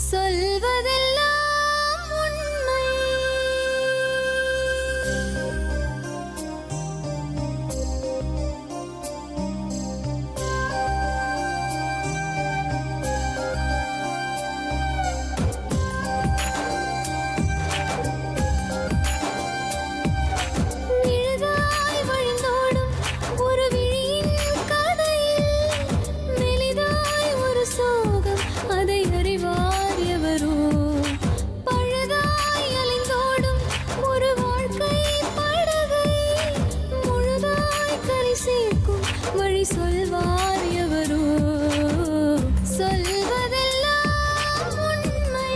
சொல்வதெல்லாம் உண்மை. நிழலாய் வழிந்தோடும் ஒரு விழியின் கதையில் மெலிதாய் ஒரு சோகம், அதை அறிவார் எவரோ. பழுதாய் அலைந்தோடும் ஒரு வாழ்க்கை படகை முழுதாய் கரை சேர்க்கும் வழி சொல்வார் எவரோ. சொல்வதெல்லாம் உண்மை.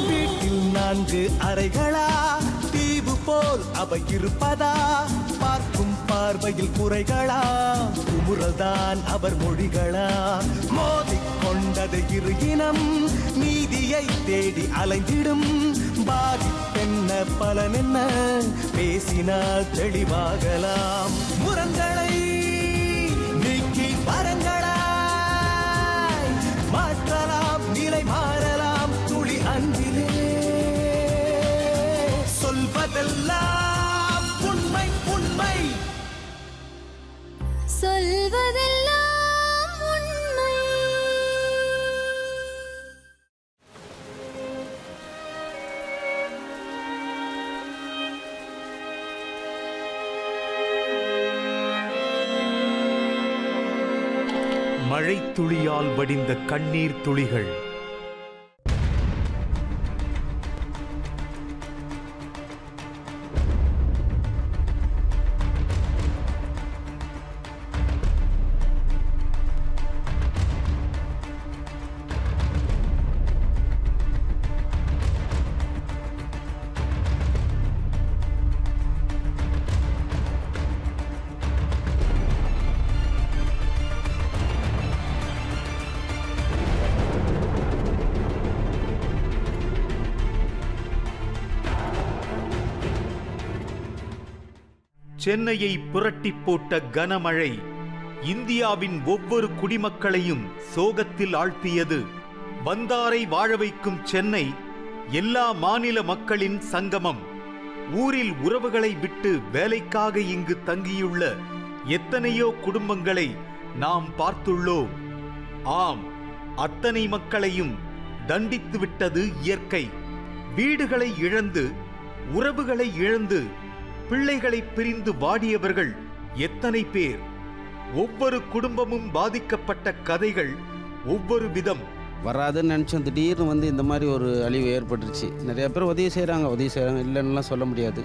வீட்டில் 4 அறைகளா, தீவு போல் அவை இருப்பதா? பார்க்கும் பார்வையில் குறைகளா, குமுறல்தான் அவர் மொழிகளா? மோதிக்கொண்டது இரு இனம், நீதியை தேடி அலைந்திடும். பாதிப்பென்ன பலனென்ன, பேசினால் தெளிவாகலாம். முரண்களை நீக்கி வரங்களாய் மாற்றலாம், நிலை மாறலாம் துளி அன்பிலே. சொல்வதெல்லாம் உண்மை உண்மை. சொல்வதெல்லாம் உண்மை. மழை துளியால் வடிந்த கண்ணீர் துளிகள். சென்னையை புரட்டி போட்ட கனமழை இந்தியாவின் ஒவ்வொரு குடிமக்களையும் சோகத்தில் ஆழ்த்தியது. வந்தாரை வாழ வைக்கும் சென்னை எல்லா மாநில மக்களின் சங்கமம். ஊரில் உறவுகளை விட்டு வேலைக்காக இங்கு தங்கியுள்ள எத்தனையோ குடும்பங்களை நாம் பார்த்துள்ளோம். ஆம், அத்தனை மக்களையும் தண்டித்து விட்டது இயற்கை. வீடுகளை இழந்து, உறவுகளை இழந்து, பிள்ளைகளை பிரிந்து வாடியவர்கள் எத்தனை பேர்! ஒவ்வொரு குடும்பமும் பாதிக்கப்பட்ட கதைகள் ஒவ்வொரு விதம். வராதுன்னு நினச்சோம், திடீர்னு இந்த மாதிரி ஒரு அழிவு ஏற்பட்டுருச்சு. நிறைய பேர் உதவி செய்கிறாங்க இல்லைன்னுலாம் சொல்ல முடியாது.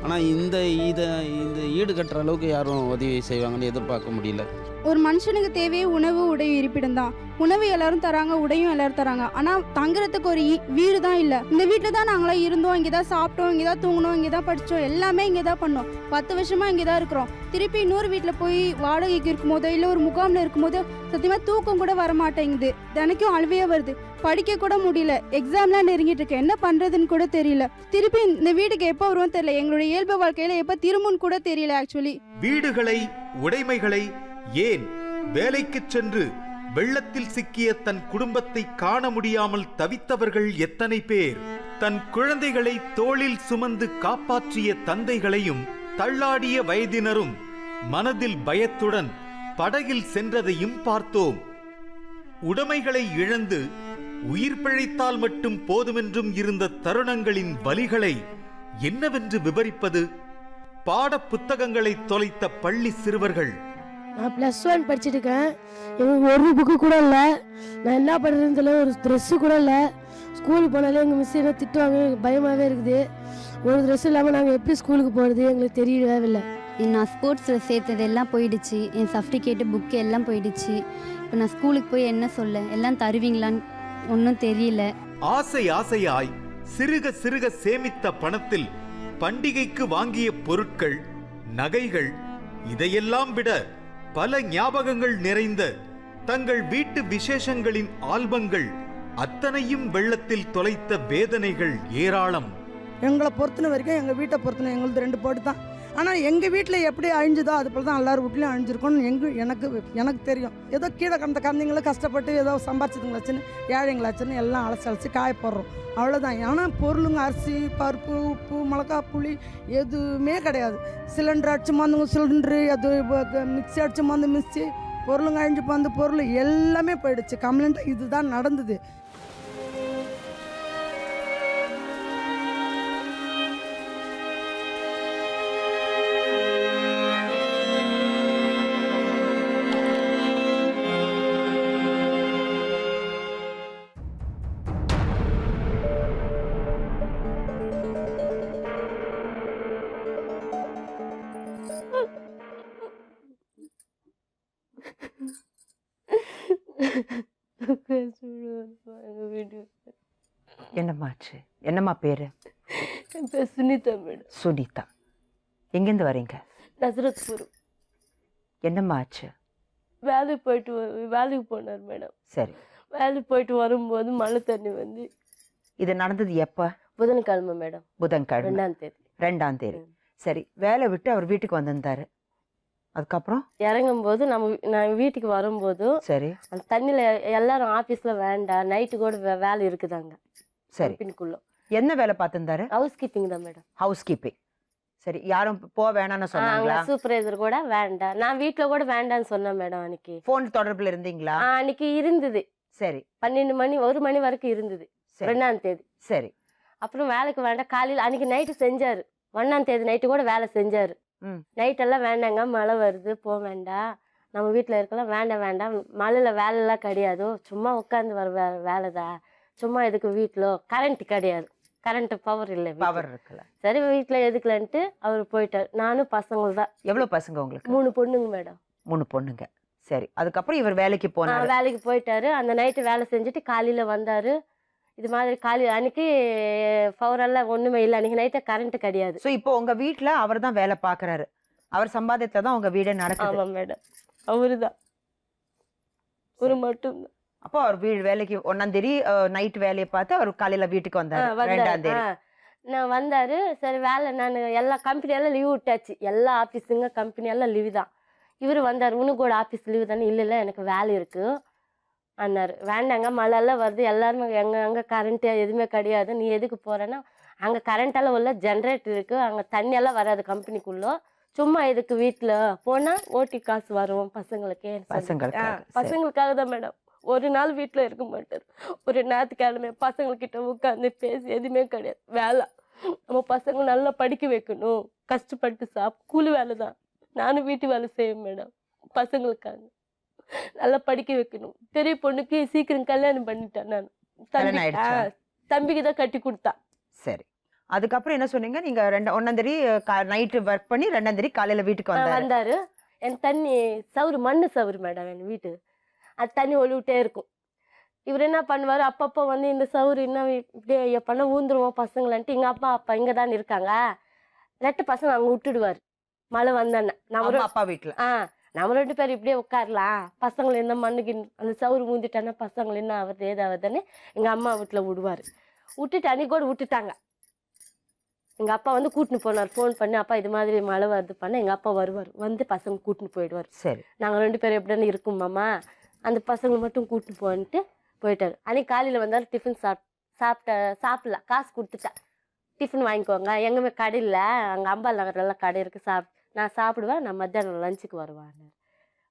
ஆனால் இந்த ஈடு கட்டுற அளவுக்கு யாரும் உதவி செய்வாங்கன்னு எதிர்பார்க்க முடியல. ஒரு மனுஷனுக்கு தேவையே உணவு, உடை, இருப்பிடம் தான். உணவு எல்லாரும் தராங்க, உடையும் எல்லாரும் தராங்க. ஆனால் தங்குறதுக்கு ஒரு வீடு தான் இல்லை. இந்த வீட்டில் தான் நாங்களாம் இருந்தோம், இங்கே தான் சாப்பிட்டோம், இங்கே தான் தூங்கினோம், இங்கே தான் படித்தோம், எல்லாமே இங்கே தான் பண்ணோம். 10 வருஷமாக இங்கே தான் இருக்கிறோம். திருப்பி இன்னொரு வீட்டில் போய் வாடகைக்கு இருக்கும்போதோ இல்லை ஒரு முகாமில் இருக்கும்போதோ சத்தியமாக தூக்கம் கூட வரமாட்டேங்குது. தினைக்கும் அழுவையே வருது. படிக்க கூட முடியல. எக்ஸாம்லாம் நெருங்கிட்டு இருக்கு. என்ன பண்ணுறதுன்னு கூட தெரியல. திருப்பி இந்த வீட்டுக்கு எப்போ வருவோம் தெரியல. எங்களுடைய இயல்பு வாழ்க்கையில் எப்போ திரும்புன்னு கூட தெரியல. ஆக்சுவலி வீடுகளை, உடைமைகளை, ஏன் வேலைக்கு சென்று வெள்ளத்தில் சிக்கிய தன் குடும்பத்தை காண முடியாமல் தவித்தவர்கள் எத்தனை பேர்! தன் குழந்தைகளை தோளில் சுமந்து காப்பாற்றிய தந்தைகளையும் தள்ளாடிய வயதினரும் மனதில் பயத்துடன் படகில் சென்றதையும் பார்த்தோம். உடைமைகளை இழந்து உயிர் பிழைத்தால் மட்டும் போதுமென்றும் இருந்த தருணங்களின் வலிகளை என்னவென்று விவரிப்பது? பாட புத்தகங்களை தொலைத்த பள்ளி சிறுவர்கள். நான் +1 படிச்சுட்டு இருக்கேன். எனக்கு ஒரு புக்கு கூட இல்லை. நான் என்ன பண்ணுறதுன்னு தெரியல. ஒரு ட்ரெஸ்ஸு கூட இல்லை. ஸ்கூலுக்கு போனாலே எங்கள் மிஸ் என்ன திட்டுவாங்க. எனக்கு பயமாகவே இருக்குது. ஒரு ட்ரெஸ் இல்லாமல் நாங்கள் எப்படி ஸ்கூலுக்கு போகிறது எங்களுக்கு தெரியவே இல்லை. நான் ஸ்போர்ட்ஸில் சேர்த்தது எல்லாம் போயிடுச்சு. என் சர்டிஃபிகேட்டு, புக்கு எல்லாம் போயிடுச்சு. இப்போ நான் ஸ்கூலுக்கு போய் என்ன சொல்ல? எல்லாம் தருவீங்களான்னு ஒன்றும் தெரியல. ஆசை ஆசையாய் சிறுக சிறுக சேமித்த பணத்தில் பண்டிகைக்கு வாங்கிய பொருட்கள், நகைகள், இதையெல்லாம் விட பல ஞாபகங்கள் நிறைந்த தங்கள் வீட்டு விசேஷங்களின் ஆல்பங்கள் அத்தனையும் வெள்ளத்தில் தொலைத்த வேதனைகள் ஏராளம். எங்களை பொறுத்தின வரைக்கும் எங்கள் வீட்டை பொறுத்தின எங்களுது 2 போட்டு தான். ஆனால் எங்கள் வீட்டில் எப்படி அழிஞ்சுதோ அது போல் தான் எல்லார் வீட்லையும் அழிஞ்சிருக்கும்னு எனக்கு தெரியும். ஏதோ கீழே கடந்த கந்தைங்களும் கஷ்டப்பட்டு ஏதோ சம்பாரிச்சதுங்களாச்சுன்னு ஏழைங்களாச்சுன்னு எல்லாம் அலசி காய போடுறோம், அவ்வளோதான். ஆனால் பொருளுங்க அரிசி பருப்பு உப்பு மிளகா புளி எதுவுமே கிடையாது. சிலிண்டர் அடிச்சு மந்துங்க சிலிண்டரு, அது மிக்ஸி அடிச்சு மந்து மிக்ஸி, பொருளுங்க அழிஞ்சு வந்து பொருள் எல்லாமே போயிடுச்சு. கம்ப்ளைண்ட்டாக இதுதான் நடந்தது. என்னம்மாச்சு? என்னம்மா பேரு? என் பேர் சுனிதா மேடம். சுனிதா. எங்கேருந்து வரீங்க? நசரத்புரம். என்னம்மா ஆச்சு? வேலைக்கு போனார் மேடம். சரி. வேலைக்கு போயிட்டு வரும்போது மழை தண்ணி வந்து. இது நடந்தது எப்போ? புதன்கிழமை மேடம். புதன்கிழமை 2ஆம் தேதி. 2ஆம் தேதி. சரி. வேலை விட்டு அவர் வீட்டுக்கு வந்திருந்தாரு. அதுக்கப்புறம் இறங்கும்போது நான் வீட்டுக்கு வரும்போது சரி அந்த தண்ணியில் எல்லாரும் ஆஃபீஸில் வேண்டாம், நைட்டு கூட வேலை இருக்குதாங்க. சரி. பின்னுக்குள்ள என்ன வேலை பார்த்துருந்தாரு? ஹவுஸ் கீப்பிங் தான் மேடம். House keeping. சரி. யாரும் போக வேணாம்னு சொன்னாங்களா? சூப்பர்வைசர் கூட வேண்டாம், நான் வீட்டில் கூட வேண்டாம்னு சொன்னேன் மேடம். அன்னைக்கு ஃபோன் தொடர்பில் இருந்தீங்களா? அன்னைக்கு இருந்தது. சரி. 12 மணி 1 மணி வரைக்கும் இருந்தது. 2ஆம் தேதி. சரி. அப்புறம் வேலைக்கு வேண்டாம், காலையில் அன்னைக்கு நைட்டு செஞ்சாரு. 1ஆம் தேதி நைட்டு கூட வேலை செஞ்சாரு. நைட்டெல்லாம் வேண்டாங்க, மழை வருது, போக வேண்டாம், நம்ம வீட்டில் இருக்கலாம், வேண்டாம், மழையில் வேலைலாம் கிடையாது, சும்மா உட்காந்து வர வேலை தான், சும்மா எதுக்கு வீட்டில் கரண்ட் கிடையாது, கரண்ட் பவர் இல்லை, பவர் இருக்குல்ல, சரி வீட்டில் எதுக்கலன்ட்டு அவர் போயிட்டார். நானும் பசங்கள் தான். எவ்வளோ பசங்க உங்களுக்கு? 3 பொண்ணுங்க மேடம். 3 பொண்ணுங்க. சரி. அதுக்கப்புறம் இவர் வேலைக்கு போனார். வேலைக்கு போயிட்டாரு. அந்த நைட்டு வேலை செஞ்சுட்டு காலையில் வந்தார். இது மாதிரி காலையில் அன்னைக்கு பவரெல்லாம் ஒன்றுமே இல்லை, அன்னைக்கு நைட்டே கரண்ட் கிடையாது. ஸோ இப்போ உங்கள் வீட்டில் அவர் தான் வேலை பார்க்குறாரு, அவர் சம்பாதியத்தில் தான் உங்கள் வீடே நடக்குது. ஆமாம் மேடம், அவரு தான் ஒரு மட்டும்தான். அப்போ அவர் வேலைக்கு 1ஆம் தேதி நைட் வேலையை பார்த்து அவர் காலையில் வீட்டுக்கு வந்தார். 2ஆம் தேதி நான் வந்தார். சரி வேலை நான் எல்லா கம்பெனியெல்லாம் லீவ் விட்டாச்சு, எல்லா ஆஃபீஸுங்க கம்பெனியெல்லாம் லீவு தான். இவர் வந்தார். உனக்கு கூட ஆஃபீஸ் லீவு தானே? இல்லை எனக்கு வேலை இருக்குது அண்ணார். வேண்டாங்க, மழையெல்லாம் வருது, எல்லாருமே எங்கே கரண்ட்டு எதுவுமே கிடையாது, நீ எதுக்கு போகிறேன்னா அங்கே கரண்ட்டெல்லாம் உள்ள ஜென்ரேட்டர் இருக்குது, அங்கே தண்ணியெல்லாம் வராது கம்பெனிக்குள்ளே, சும்மா எதுக்கு வீட்டில் போனால் ஓட்டி காசு வரும் பசங்களுக்காக தான் மேடம். ஒரு நாள் வீட்டில் இருக்க மாட்டார். ஒரு ஞாயிற்றுக்கிழமை பசங்கள்கிட்ட உட்காந்து பேசி எதுவுமே கிடையாது. வேலை நம்ம பசங்க நல்லா படிக்க வைக்கணும், கஷ்டப்பட்டு கூலி வேலை தான். நானும் வீட்டு வேலை செய்வேன் மேடம், பசங்களுக்காக நல்லா படிக்க வைக்கணும். பெரிய பொண்ணுக்கு சீக்கிரம் கல்யாணம் பண்ணிட்டேன் நான். தம்பிக்கு தான் கட்டி கொடுத்தா. சரி. அதுக்கப்புறம் என்ன சொன்னீங்க? நீங்க 1ஆம் தேதி நைட்டு ஒர்க் பண்ணி 2ஆம் தேதி காலையில வீட்டுக்கு வந்தாரு. என் தண்ணி சவுறு மண்ணு சவுறு மேடம், என் வீட்டு அது தண்ணி ஒழுவிட்டே இருக்கும். இவர் என்ன பண்ணுவார், அப்பப்போ வந்து இந்த சவுறு என்ன இப்படியே பண்ண ஊந்துருவோம் பசங்களான்ட்டு எங்கள் அப்பா இங்கே தான் இருக்காங்க, 2 பசங்க அங்கே விட்டுடுவார். மழை வந்தேன்னா நம்ம அப்பா வீட்டில் நம்ம 2 பேரும் இப்படியே உட்காரலாம், பசங்களை என்ன மண்ணுக்கு அந்த சவுறு ஊந்திட்டானா பசங்களை என்ன ஆகுது ஏதாவதுன்னு எங்கள் அம்மா வீட்டில் விடுவார். விட்டுட்டு அன்னைக்கு கூட விட்டுட்டாங்க. எங்கள் அப்பா வந்து கூட்டின்னு போனார், ஃபோன் பண்ணி, அப்பா இது மாதிரி மழை வருது பண்ண எங்கள் அப்பா வருவார், வந்து பசங்க கூட்டின்னு போயிடுவார். சரி. நாங்கள் 2 பேரும் எப்படின்னு இருக்குமாம்மா, அந்த பசங்களை மட்டும் கூட்டின்னு போன்ட்டு போயிட்டார். அன்னைக்கு காலையில் வந்தார். டிஃபன் சாப்பிடலாம், காசு கொடுத்துட்டா, டிஃபன் வாங்கிக்கோங்க, எங்கேயுமே கடை இல்லை, அங்கே அம்பாள் நகர்லாம் கடை இருக்குது, நான் சாப்பிடுவேன், நான் மத்தியானம் லஞ்சுக்கு வருவான்னு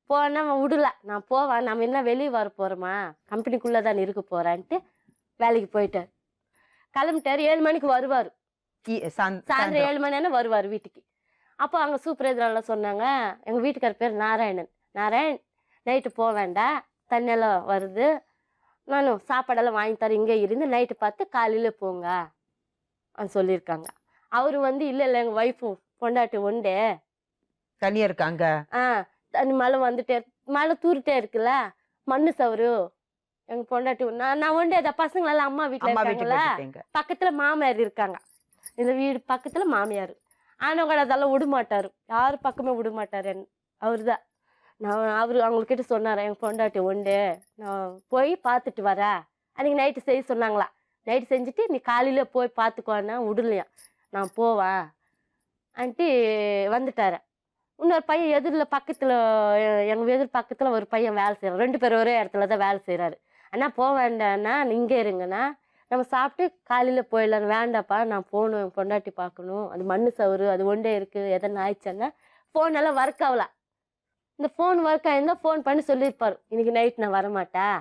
போனால் விடல. நான் போவேன், நம்ம என்ன வெளியே வர போகிறோமா, கம்பெனிக்குள்ளே தான் இருக்க போகிறான்ட்டு வேலைக்கு போயிட்டார். கிளம்பிட்டார். 7 மணிக்கு வருவார், சாயந்தரம் 7 மணினா வருவார் வீட்டுக்கு. அப்போ அங்கே சூப்பர்வைசரெல்லாம் சொன்னாங்க, எங்கள் வீட்டுக்கார பேர் நாராயணன் நைட்டு போக வேண்டாம், தண்ணியெல்லாம் வருது, நானும் சாப்பாடெல்லாம் வாங்கி தரேன், இங்கே இருந்து நைட்டு பார்த்து காலையில் போங்க சொல்லியிருக்காங்க. அவர் வந்து இல்லை எங்கள் ஒய்ஃபும் பொண்டாட்டி ஒண்டே தனியாக இருக்காங்க. தண்ணி மழை வந்துட்டே மழை தூரிட்டே இருக்குல்ல, மண்ணு சவரு எங்கள் பொண்டாட்டி நான் ஒண்டே அதை பசங்களெல்லாம் அம்மா வீட்டில் இருக்காங்களா, பக்கத்தில் மாமியார் இருக்காங்க, இந்த வீடு பக்கத்தில் மாமியார். ஆனால் கூட அதெல்லாம் விடமாட்டார், யார் பக்கமே விடமாட்டார். அவர் தான் அவர் அவங்கக்கிட்ட சொன்னார், எங்கள் பொண்டாட்டி ஒண்டே நான் போய் பார்த்துட்டு வரேன். அன்றைக்கி நைட்டு செய்ய சொன்னாங்களா, நைட்டு செஞ்சுட்டு நீ காலையில் போய் பார்த்துக்கோன்னா விடலையா. நான் போவேன் ஆன்ட்டி வந்துட்டாரு. இன்னொரு பையன் எதிரில் பக்கத்தில் எங்கள் எதிர் பக்கத்தில் ஒரு பையன் வேலை செய்கிறான். 2 பேர் ஒரே இடத்துல தான் வேலை செய்கிறாரு. அண்ணா போக வேண்டாண்ணா, இங்கே இருங்கண்ணா, நம்ம சாப்பிட்டு காலையில் போயிடலாம். வேண்டாப்பா, நான் போகணும், என் பொண்டாட்டி பார்க்கணும், அது மண் சவுறு அது ஒன்றே இருக்குது, எதனா ஆயிடுச்சான்னா ஃபோன் எல்லாம் ஒர்க் ஆகலாம். இந்த ஃபோன் ஒர்க் ஆயிருந்தால் ஃபோன் பண்ணி சொல்லியிருப்பாரு, இன்னைக்கு நைட் நான் வரமாட்டேன்.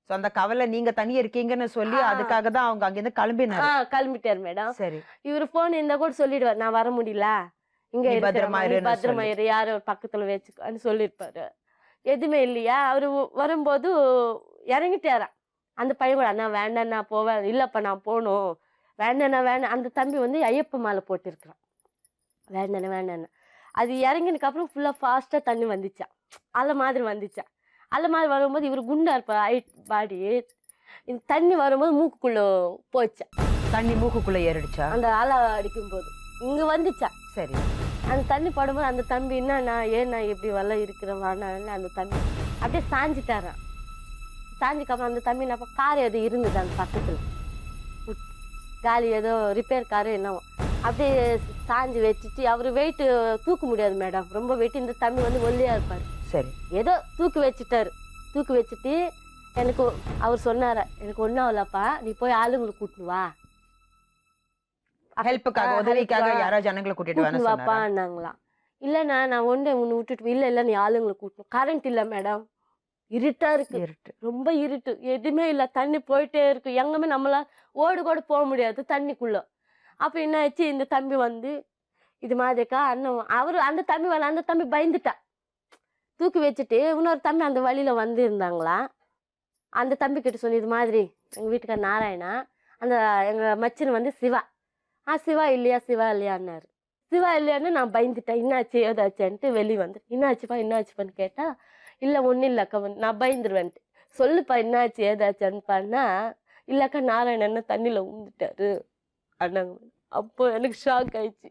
சோ அந்த கவலை நீங்க தனியா இருக்கீங்கன்னு சொல்லி அதுக்காக தான் அவங்க அங்கிருந்து கிளம்பினாரு. கிளம்பிட்டார் மேடம். சரி, இவர் ஃபோன் இருந்தால் கூட சொல்லிடுவார், நான் வர முடியல, இங்கே பத்திரமாயிரு, யாரும் பக்கத்தில் வச்சுக்கோன்னு சொல்லியிருப்பாரு. எதுவுமே இல்லையா. அவர் வரும்போது இறங்கிட்டாராம். அந்த பையன் கூட அண்ணா வேண்டாம் நான் போவேன், இல்லைப்பா நான் போகணும், வேண்டாண்ணா வேண்டாம். அந்த தம்பி வந்து ஐயப்ப மாலை போட்டிருக்கிறான். வேண்டாண்ணா வேண்டாண்ணா. அது இறங்கினதுக்கு அப்புறம் ஃபுல்லாக ஃபாஸ்ட்டாக தண்ணி வந்துச்சான், அலை மாதிரி வந்துச்சான். அலை மாதிரி வரும்போது இவர் குண்டா இருப்பார், ஹைட் பாடி. இந்த தண்ணி வரும்போது மூக்குக்குள்ளே போச்சா. தண்ணி மூக்குக்குள்ள ஏறிடுச்சா? அந்த அலை அடிக்கும் போது இங்கே வந்துச்சா. சரி, அந்த தண்ணி படும்போது அந்த தம்பி என்னண்ணா ஏன்னா இப்படி வரலாம் இருக்கிறேன் வாண்ணான்னு அந்த தம்பி அப்படியே சாஞ்சிட்டாரான். சாஞ்சிக்கப்புறம் அந்த தம்பி என்ன கார் எது இருந்தது அந்த பக்கத்தில், காலி ஏதோ ரிப்பேர் காரு என்னவோ, அப்படியே சாஞ்சி வச்சுட்டு அவர் வெயிட்டு தூக்க முடியாது மேடம், ரொம்ப வெயிட். இந்த தம்பி வந்து ஒல்லியாக இருப்பார். சரி, ஏதோ தூக்கி வச்சுட்டாரு. தூக்கி வச்சுட்டு எனக்கு அவர் சொன்னார, எனக்கு ஒன்றும் ஆகலப்பா, நீ போய் ஆளுங்களுக்கு கூட்டினு வா, ஹெல்ப்புக்காக உதவிக்காக யாரோ ஜனங்களை கூட்டிட்டு வாப்பான்னாங்களாம். இல்லைண்ணா நான் ஒன்றே ஒன்று விட்டுட்டு, இல்லை நீ ஆளுங்களை கூட்டணும். கரண்ட் இல்லை மேடம், இருட்டா இருக்கு, ரொம்ப இருட்டு, எதுவுமே இல்லை, தண்ணி போயிட்டே இருக்கு, எங்கேயுமே நம்மளா ஓடு கூட போக முடியாது தண்ணிக்குள்ள. அப்போ என்ன ஆச்சு, இந்த தம்பி வந்து இது மாதிரிக்கா அண்ணன் அந்த தம்பி வரல, அந்த தம்பி பயந்துட்டா, தூக்கி வச்சுட்டு இன்னொரு தம்பி அந்த வழியில வந்து இருந்தாங்களா. அந்த தம்பி கிட்ட சொல்லி இது மாதிரி எங்கள் வீட்டுக்கார நாராயணா, அந்த எங்கள் மச்சின் வந்து சிவா, சிவா இல்லையான்னாரு. சிவா இல்லையான்னு நான் பயந்துட்டேன், என்னாச்சு ஏதாச்சுன்ட்டு வெளியே வந்து, என்னாச்சுப்பான்னு கேட்டா, இல்லை ஒன்றும் இல்லைக்கா, நான் பயந்துருவேன்ட்டு. சொல்லுப்பா என்னாச்சு ஏதாச்சுன்னு பண்ணா, இல்லைக்கா நாராயணன் தண்ணியில் ஊந்துட்டாரு அண்ணாங்க. அப்போ எனக்கு ஷாக் ஆயிடுச்சு.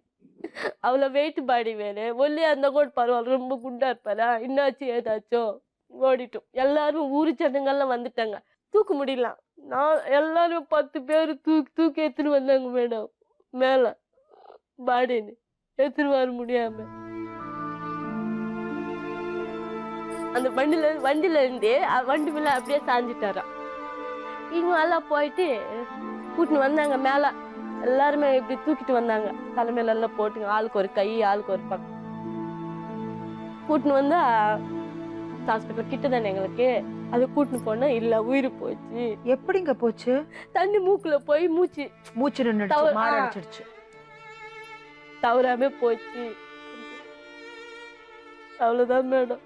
அவ்வளோ வெயிட் பாடி வேறு, ஒல்லியா இருந்தால் கூட பரவாயில்ல, ரொம்ப குண்டா இருப்பாரா, என்னாச்சு ஏதாச்சும் ஓடிட்டோம். எல்லாரும் ஊரு ஜனங்கள்லாம் வந்துட்டாங்க, தூக்க முடியல. நான் எல்லாரும் 10 பேர் தூக்கி எடுத்துன்னு வந்தாங்க மேடம், மேலே பாடின்னு எடுத்துன்னு வர முடியாம. அந்த வண்டியில இருந்தே வண்டி மேல அப்படியே சாஞ்சிட்டாராம். இவங்க எல்லாம் போயிட்டு கூட்டின்னு வந்தாங்க மேலே, எல்லாருமே இப்படி தூக்கிட்டு வந்தாங்க, தலைமையில எல்லாம் போட்டுங்க, ஆளுக்கு ஒரு கை ஆளுக்கு ஒரு பக்கம் கூட்டின்னு வந்தா ஹாஸ்பிட்டல் கிட்ட தானே எங்களுக்கு. அது கூட்டின்னு போனா இல்ல உயிர் போச்சு. எப்படிங்க போச்சு? தண்ணி மூக்குல போய் மூச்சு நின்னுடுச்சு, தவறாம போச்சு. அவ்வளவுதான் மேடம்.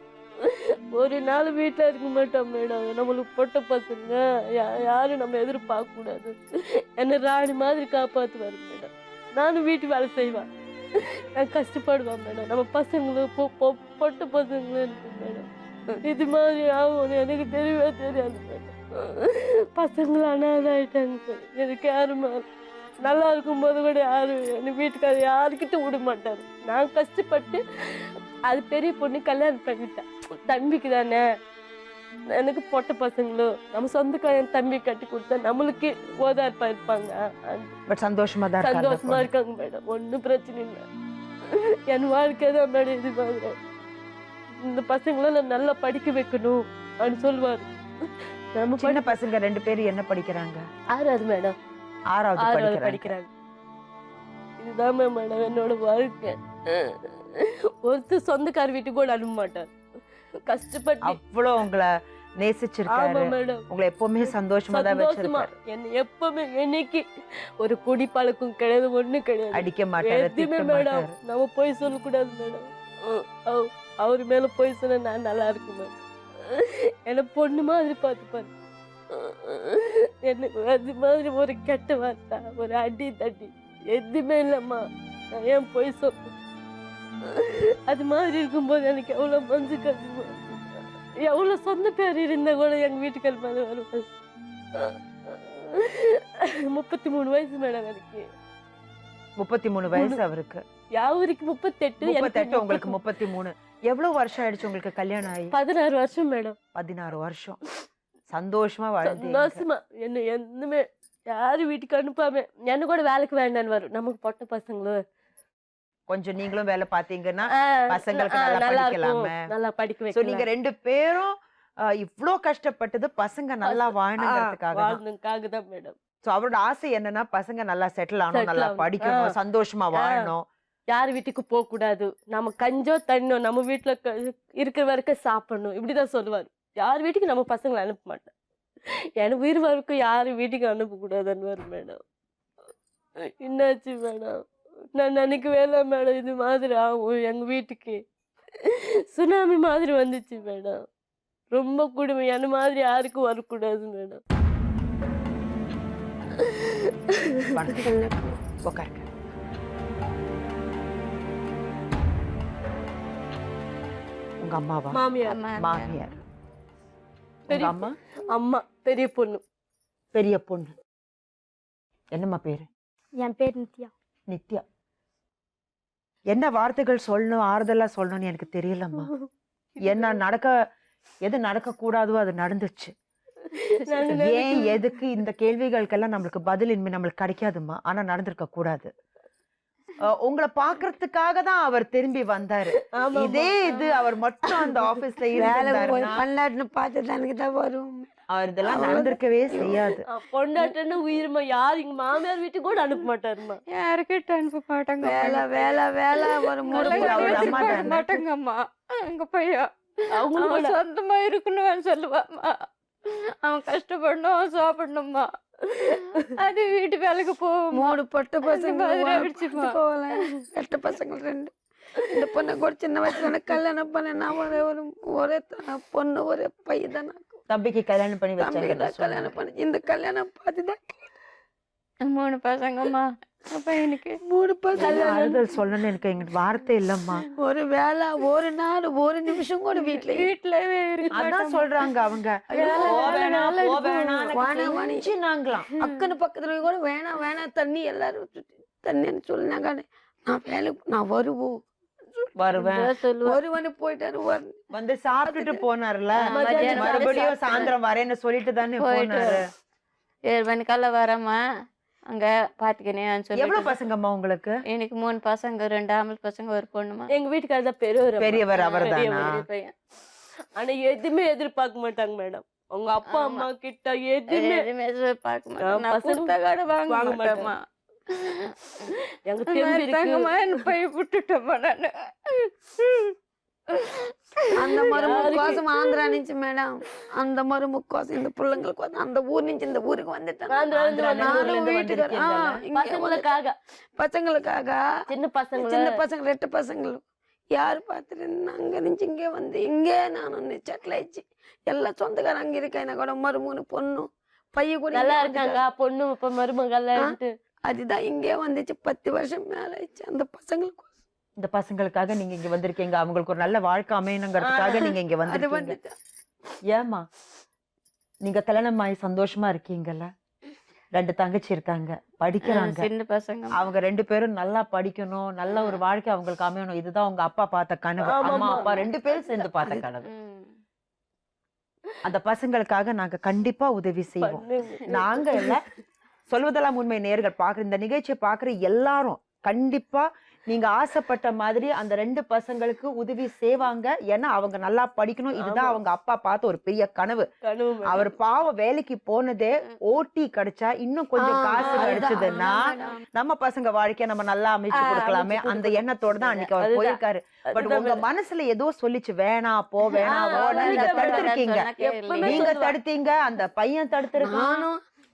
ஒரு நாள் வீட்டுல இருக்க மாட்டோம் மேடம், நம்மளுக்கு பொட்ட பசங்க யாரும் நம்ம எதிர்பார்க்க கூடாது. என்ன ராணி மாதிரி காப்பாத்துவாரு மேடம். நானும் வீட்டு வேலை செய்வேன், நான் கஷ்டப்படுவேன் மேடம். நம்ம பசங்களுக்கு பொட்ட பசங்களும் இருக்கு மேடம். இது மாதிரி ஆகும் எனக்கு தெரியவே தெரியாது மேடம். பசங்களை அனாதாயிட்டாங்க சார். எனக்கு யாருமா நல்லா இருக்கும்போது கூட யாரும் என் வீட்டுக்காரர் யாருக்கிட்ட விட மாட்டாரு. நான் கஷ்டப்பட்டு அது பெரிய பொண்ணு கல்யாணம் பண்ணிட்டேன், தம்பிக்கு தானே. எனக்கு பொட்ட பசங்களும் நம்ம சொந்தக்காரன் தம்பி கட்டி கொடுத்தா நம்மளுக்கு ஓதார்ப்பா இருப்பாங்க. சந்தோஷமா இருக்காங்க மேடம், ஒன்றும் பிரச்சனை இல்லை. என் வாழ்க்கை தான் மேடம் இது மாதிரி. இந்த பசங்களை நான் நல்லா படிக்க வைக்கணும் அப்படின்னு சொல்லுவாரு. நம்ம சின்ன பசங்க 2 பேரும் என்ன படிக்கிறாங்க? 6வது மேடம். 6வது படிக்கிறாங்க. இதுதான் மேடம் என்னோட வாழ்க்கை. ஒருத்தர் சொந்தக்கார வீட்டுக்கு கூட அனுப்ப மாட்டார். கஷ்டப்பட்டு அவ்வளோ உங்களை நேசிச்சிருக்காரு மேடம். உங்களை எப்பவுமே சந்தோஷமா தான் வச்சிருக்காரு. என்ன எப்பவுமே என்னைக்கு ஒரு குடி பழக்கம் கிடையாது, ஒண்ணு கிடையாது, அடிக்க மாட்டாரு, எதுவுமே மேடம். நம்ம போய் சொல்லக்கூடாது மேடம். அவரு மேல போய் சொன்ன நான் நல்லா இருக்கும் மேடம். என்ன பொண்ணு மாதிரி பார்த்துப்பாரு. எனக்கு அது மாதிரி ஒரு கெட்ட வார்த்தை, ஒரு அடி தட்டி எதுவுமே இல்லம்மா. நான் ஏன் போய் சொல்ல? அது மாதிரி இருக்கும்போது எனக்கு எவ்வளவு மனசு கஷ்டமா, எவ்வளவு சொந்த பேர் இருந்தா கூட எங்க வீட்டுக்கார மேல வருவாங்க. 33 வயசு மேடம் எனக்கு. 33 வயசு அவருக்கு. யாவருக்கு 38. உங்களுக்கு 33. எவ்வளவு வருஷம் ஆயிடுச்சு உங்களுக்கு கல்யாணம் ஆகி? 16 வருஷம் மேடம். 16 வருஷம் சந்தோஷமா வாழ்ந்து. சந்தோஷமா என்ன எதுவுமே யாரு வீட்டுக்கு அனுப்பாம என்ன கூட வேலைக்கு வேண்டான்னு வரும். நமக்கு பொட்ட பசங்களும் கொஞ்சம் நீங்களும் வேலை பாத்தீங்கன்னா ஆ, பசங்களுக்கு ஆ, நல்லா நல்லா இருக்கும். படிக்கலாமே. நல்லா படிக்க சோ வைக்கலாம். நீங்க ரெண்டு பேரும் இவ்ளோ கஷ்டப்பட்டது பசங்க நல்லா வாழணுங்கிறதுக்காக தான். வாழ்ந்துக்காக தான் மேடம். சோ அவரோட ஆசை என்னன்னா பசங்க நல்லா செட்டில் ஆகணும், Settle நல்லா ஆகணும். படிக்கணும், சந்தோஷமா வாழணும். யார் வீட்டுக்கு போக கூடாது, நம்ம கஞ்சோ தண்ணோ நம்ம வீட்டுல இருக்கிற வரைக்கும் சாப்பிடணும், இப்படிதான் சொல்லுவாரு. யார் வீட்டுக்கு நம்ம பசங்களை அனுப்ப மாட்டேன். எனக்கு உயிர் வரைக்கும் யாரு வீட்டுக்கு அனுப்ப கூடாதுன்னு மேடம். என்னாச்சு மேடம், நான் நினைக்கவே இல்லை மேடம் இது மாதிரி ஆகும். எங்க வீட்டுக்கு சுனாமி மாதிரி வந்துச்சு மேடம். ரொம்ப கொடுமை, என்ன மாதிரி யாருக்கும் வரக்கூடாது மேடம். உட்காருங்க. உங்க அம்மாவா? மாமியார். மாமியார். உங்க பெரிய அம்மா? அம்மா பெரிய பொண்ணு. பெரிய பொண்ணு. என்னம்மா பேரு? என் பேர் நித்யா. நித்யா. என்ன வார்த்தைகள் சொல்லணும், ஆறுதலா சொல்லணும்னு எனக்கு தெரியலம்மா. என்ன எது நடக்க கூடாதோ அது நடந்துச்சு. ஏன் எதுக்கு இந்த கேள்விகளுக்கெல்லாம் நம்மளுக்கு பதில் இனிமே நம்மளுக்கு கிடைக்காதுமா. ஆனா நடந்திருக்க கூடாது. உங்களை பாக்குறதுக்காக தான் அவர் திரும்பி வந்தாரு. இதே இது அவர் மட்டும் அந்த ஆபீஸ்ல பல்லாட்டுன்னு பார்த்து எனக்கு தான் வரும். அவர் இதெல்லாம் நடந்திருக்கவே செய்யாது. பொண்டாட்டுன்னு உயிர்மா யார் எங்க மாமியார் வீட்டுக்கு கூட அனுப்ப மாட்டாருமா. யாருக்கிட்ட அனுப்ப மாட்டாங்க. வேலை வேலை வேலை ஒரு மாட்டாங்கம்மா. அங்க போய் அவங்க சொந்தமா இருக்கணும்னு சொல்லுவாம்மா. அவன் கஷ்டப்படணும், அவன் சாப்பிடணும்மா. அது வீட்டு வேலைக்கு போவோம். 3 பொட்ட பசங்க அடிச்சுமா. கெட்ட பசங்க 2. இந்த பொண்ணை கூட சின்ன வயசுல கல்யாணம் பண்ணேன்னா ஒரே பொண்ணு ஒரே பையன் தான். தம்பிக்கு கல்யாணம் பண்ணி வச்சாங்க. கல்யாணம் பண்ணி இந்த கல்யாணம் பார்த்துதான் 3 பசங்கம்மா. அப்ப எனக்கு 3 பசங்க. ஆறுதல் சொல்லணும்னு எனக்கு எங்க வார்த்தை இல்லம்மா. ஒரு வேலை ஒரு நாள் ஒரு நிமிஷம் கூட வீட்டுலவே அதான் சொல்றாங்க அவங்க. அக்கன்னு பக்கத்துல கூட வேணாம் வேணாம் தண்ணி எல்லாரும் தண்ணின்னு சொல்லினாங்க. நான் வருவேன் போயிட்டாரு. வந்து சாப்பிட்டுட்டு போனார்ல, மறுபடியும் சாயந்தரம் வரேன்னு சொல்லிட்டு தானே போனாரு. 7 மணிக்கால வரமா அங்க பாத்துக்கினேன். எவ்வளவு பசங்கம்மா உங்களுக்கு? எனக்கு 3 பசங்க, 2 ஆம்பளை பசங்க, ஒரு பொண்ணுமா. எங்க வீட்டுக்காரர் தான் பெரியவர் அவர்தானா? ஆனா எதுவுமே எதிர்பார்க்க மாட்டாங்க மேடம். உங்க அப்பா அம்மா கிட்ட எதுவுமே எதிர்பார்க்க மாட்டாங்க. வாங்க மாட்டோமா. எங்க தெம்பு போய் விட்டுட்டோமா நானு. அந்த மருமகோசம் ஆந்திரா நிச்சு மேடம். அந்த மருமகோசம் இந்த பிள்ளைங்களுக்கு அந்த ஊர் நிச்சு இந்த ஊருக்கு வந்துட்டாங்க. பசங்களுக்காக சின்ன பசங்க 2 பசங்களும் யாரு பாத்துட்டு அங்க நிச்சு இங்கே வந்து இங்கே நான் செட்டில் ஆயிடுச்சு. எல்லாம் சொந்தக்காரங்க அங்க இருக்கேன் கூட. மருமகனு பொண்ணு பையன் கூட நல்லா இருக்காங்க. பொண்ணு இப்ப மருமகள் அதுதான் இங்கே வந்துச்சு. 10 வருஷம் மேல ஆயிடுச்சு. அந்த பசங்களுக்கு இந்த பசங்களுக்காக நீங்க இங்க வந்திருக்கீங்க. அவங்களுக்கு ஒரு நல்ல வாழ்க்கை அமையணுங்கிறதுக்காக நீங்க இங்க வந்திருக்கீங்க. ஏமா நீங்க கல்யாணம் ஆகி சந்தோஷமா இருக்கீங்கல்ல? 2 தங்கச்சி இருக்காங்க, படிக்கிறாங்க. சின்ன பசங்க. அவங்க 2 பேரும் நல்லா படிக்கணும், நல்ல ஒரு வாழ்க்கை அவங்களுக்கு அமையணும். இதுதான் உங்க அப்பா பார்த்த கனவு. அம்மா அப்பா 2 பேரும் சேர்ந்து பார்த்த கனவு. அந்த பசங்களுக்காக நாங்க கண்டிப்பா உதவி செய்வோம். நாங்க இல்ல, சொல்வதெல்லாம் உண்மை. நேயர்கள் பாக்குற இந்த நிகழ்ச்சியை பாக்குற எல்லாரும் கண்டிப்பா நீங்க ஆசைப்பட்ட மாதிரி அந்த 2 பசங்களுக்கு உதவி செய்வாங்க. ஏன்னா அவங்க நல்லா படிக்கணும். இதுதான் அவங்க அப்பா பார்த்த ஒரு பெரிய கனவு. அவர் பாவம் வேலைக்கு போனதே ஓட்டி கிடைச்சா இன்னும் கொஞ்சம் காசு கிடைச்சதுன்னா நம்ம பசங்க வாழ்க்கைய நம்ம நல்லா அமைச்சு கொடுக்கலாமே, அந்த எண்ணத்தோட தான் அன்னைக்கு அவர் போயிருக்காரு. பட் உங்க மனசுல ஏதோ சொல்லிச்சு, வேணாம் போ வேணாவோ. நீங்க தடுத்திருக்கீங்க, நீங்க தடுத்தீங்க, அந்த பையன் தடுத்திருக்கான்.